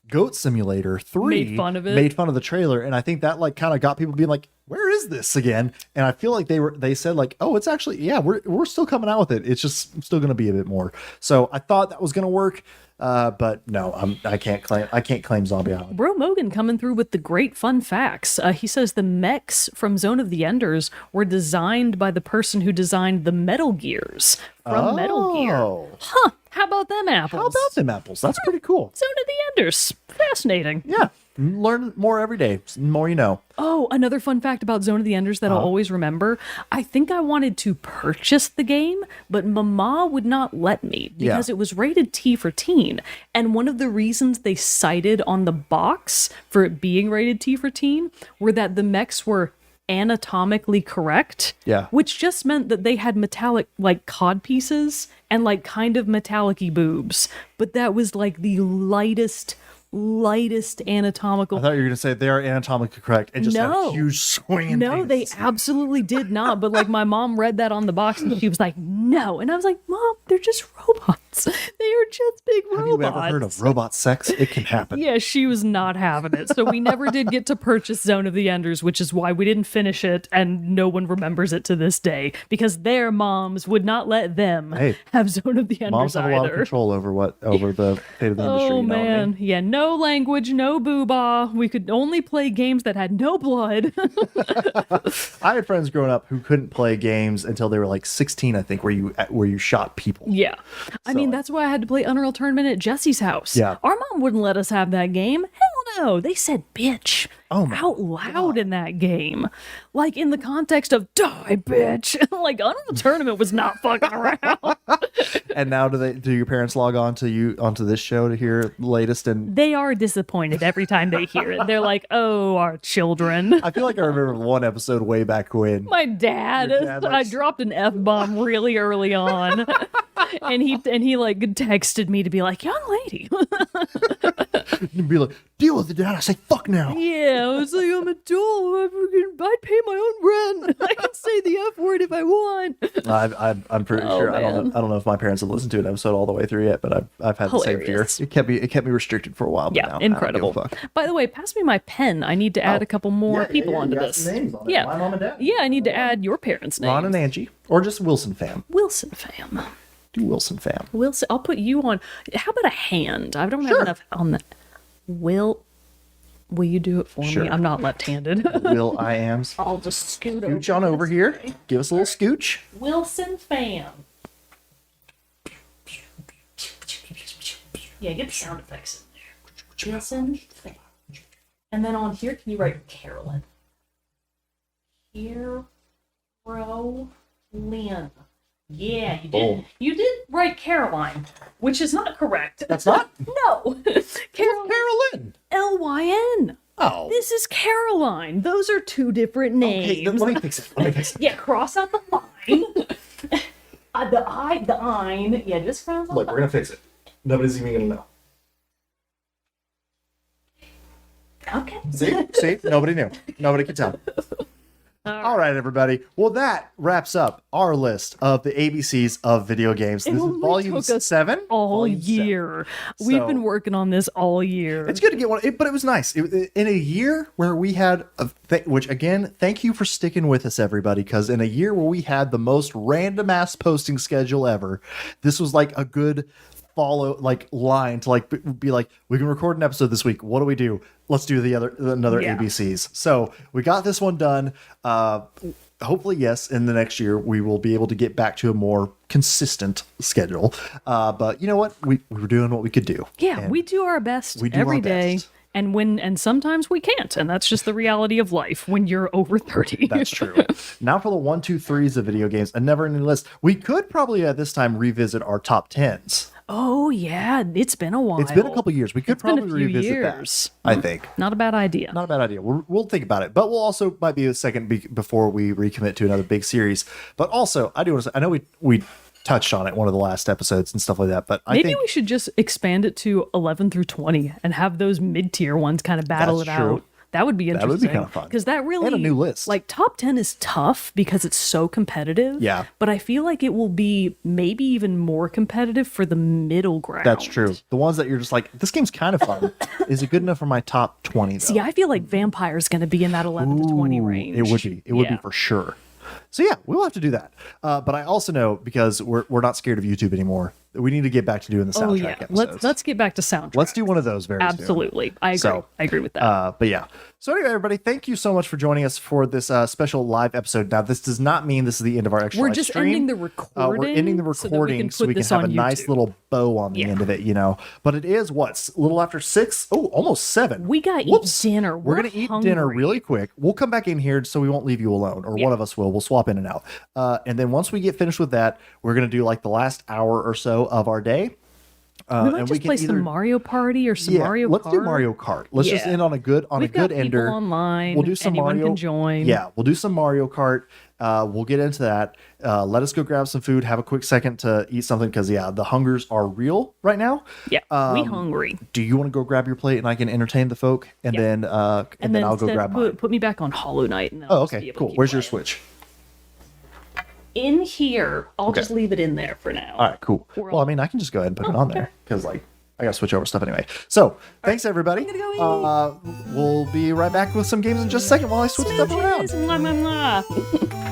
Goat Simulator 3 Made fun of it. made fun of the trailer, and I think that like kind of got people being like, where is this again? And I feel like they said like, oh, it's actually, yeah, we're still coming out with it. It's just still going to be a bit more. So I thought that was going to work. But no, I can't claim Zombie Island. Bro Mogan coming through with the great fun facts. He says the mechs from Zone of the Enders were designed by the person who designed the Metal Gears from Metal Gear. Huh, how about them apples? How about them apples? That's pretty cool. Zone of the Enders. Fascinating. Yeah. Learn more every day. The more you know. Oh, another fun fact about Zone of the Enders that I'll always remember. I think I wanted to purchase the game, but Mama would not let me because it was rated T for teen. And one of the reasons they cited on the box for it being rated T for teen were that the mechs were anatomically correct. Yeah. Which just meant that they had metallic, like, cod pieces and, like, kind of metallic-y boobs. But that was, like, the lightest anatomical. I thought you were going to say they are anatomically correct and just No. have huge swinging No, they penises. absolutely did not. But like my mom read that on the box and she was like, no. And I was like, Mom, they're just robots. They are just big Have robots. you ever heard of robot sex? It can happen. Yeah, she was not having it. So we never did get to purchase Zone of the Enders, which is why we didn't finish it and no one remembers it to this day because their moms would not let them Hey, have Zone of the Enders Moms have a lot of either. control over the fate of the industry. Oh you know what I man, mean? yeah, no language, no boobah. We could only play games that had no blood. I had friends growing up who couldn't play games until they were like 16, I think, where you shot people. Yeah. I mean, like- that's why I had to play Unreal Tournament at Jesse's house. Yeah. Our mom wouldn't let us have that game. Hell no. They said bitch out loud in that game. Like in the context of die, bitch. Like Unreal Tournament was not fucking around. And now do your parents log on to onto this show to hear the latest? And They are disappointed every time they hear it. They're like, oh, our children. I feel like I remember one episode way back when. My dad, Your dad I likes- dropped an F-bomb really early on. And he like texted me to be like, young lady. And be like, deal with it, Dad. I say, fuck now. Yeah, I was like, I'm a adult. I'd pay my own rent. I can say the F word if I want. I'm pretty Oh, sure. I man. don't know if my parents have listened to an episode all the way through yet, but I've had the same fear. Hilarious. It kept me restricted for a while. But Yeah, now I don't give a incredible. fuck. By the way, pass me my pen. I need to add a couple more people onto this. Yeah. My mom and dad. Yeah, I need to add your parents' names. Ron and Angie, or just Wilson fam. Wilson fam. Do Wilson fam. Wilson. I'll put you on. How about a hand? I don't have Sure. enough on that. Will you do it for Sure. me? I'm not left-handed. Will I ams. I'll just scoot over. Scooch on over here. Give us a little scooch. Wilson fam. Yeah, get the sound effects in there. Wilson fam. And then on here, can you write Carolyn? Carolyn. Yeah, you did. Boom. You did write Caroline, which is not correct. That's not No. Carolyn. L-Y-N. Oh. This is Caroline. Those are two different names. Okay, let me fix it. Yeah, cross out the line. The ein. Yeah, just cross out Look, the we're gonna fix it. Nobody's even gonna know. Okay. See? Nobody knew. Nobody could tell. All right, everybody. Well, that wraps up our list of the ABCs of video games. This is only volume took us 7. All Volume 7. year. We've So- been working on this all year. It's good to get one, but it was nice. In a year where we had, which again, thank you for sticking with us, everybody, because in a year where we had the most random ass posting schedule ever, this was like a good line to be like, we can record an episode this week. What do we do? Let's do another Yeah. ABCs. So we got this one done. Hopefully, yes, in the next year we will be able to get back to a more consistent schedule. But you know what? We were doing what we could do. Yeah, And we do our best we do every our day. best. And sometimes we can't, and that's just the reality of life when you're over 30. That's true. Now for the 1, 2, 3s of video games, a never-ending list. We could probably at this time revisit our top 10s. Oh yeah, it's been a while. It's been a couple years. We could It's been a probably few revisit years. that. I think Not a bad idea. not a bad idea. We'll think about it, but we'll also might be a second before we recommit to another big series. But also, I do want to say, I know we touched on it one of the last episodes and stuff like that, but I Maybe think we should just expand it to 11 through 20 and have those mid-tier ones kind of battle That's it true. out. That would be interesting. would be kinda fun. Because that really... And a new list. Like, top 10 is tough because it's so competitive. Yeah. But I feel like it will be maybe even more competitive for the middle ground. that's true. The ones that you're just like, this game's kind of fun. Is it good enough for my top 20 though? See, I feel like Vampire's going to be in that 11 to 20 range. It would be. It would be Yeah. for sure. So yeah, we'll have to do that. But I also know, because we're not scared of YouTube anymore, we need to get back to doing the soundtrack Oh, yeah. episodes. Let's get back to soundtrack. Let's do one of those very soon. Absolutely. I agree. So, I agree with that. But yeah. So anyway, everybody, thank you so much for joining us for this special live episode. Now, this does not mean this is the end of our extra We're live just stream. ending the We're recording ending the so that we recording can so put we can this have a on nice YouTube. little bow on the Yeah. end of it, you know. But it is what's a little after 6? Oh, almost 7. We gotta eat Whoops. dinner. We're gonna eat dinner hungry. really quick. We'll come back in here so we won't leave you alone, or one of us will. We'll swap in and out. And then once we get finished with that, we're gonna do like the last hour or so of our day. We might and just can play some Mario Party or some yeah, Mario let's Kart. do Mario Kart. Let's just Yeah. end on a good We've got people ender. online. We'll do some Anyone Mario. can join. Yeah, we'll do some Mario Kart. We'll get into that. Let us go grab some food. Have a quick second to eat something because the hungers are real right now. Yeah, we hungry. Do you want to go grab your plate and I can entertain the folk, and then I'll go instead grab mine. put me back on Hollow Knight. And Oh, I'll just be okay, able to cool. keep Where's your playing. Switch? In here. I'll Okay. just leave it in there for now. All right, cool. We're Well, I all- mean, I can just go ahead and put it Oh, on okay. there because I gotta switch over stuff anyway. So thanks everybody. I'm gonna go We'll be right back with some games in just a second while I switch stuff around. Smooches. Mwah, mwah, mwah.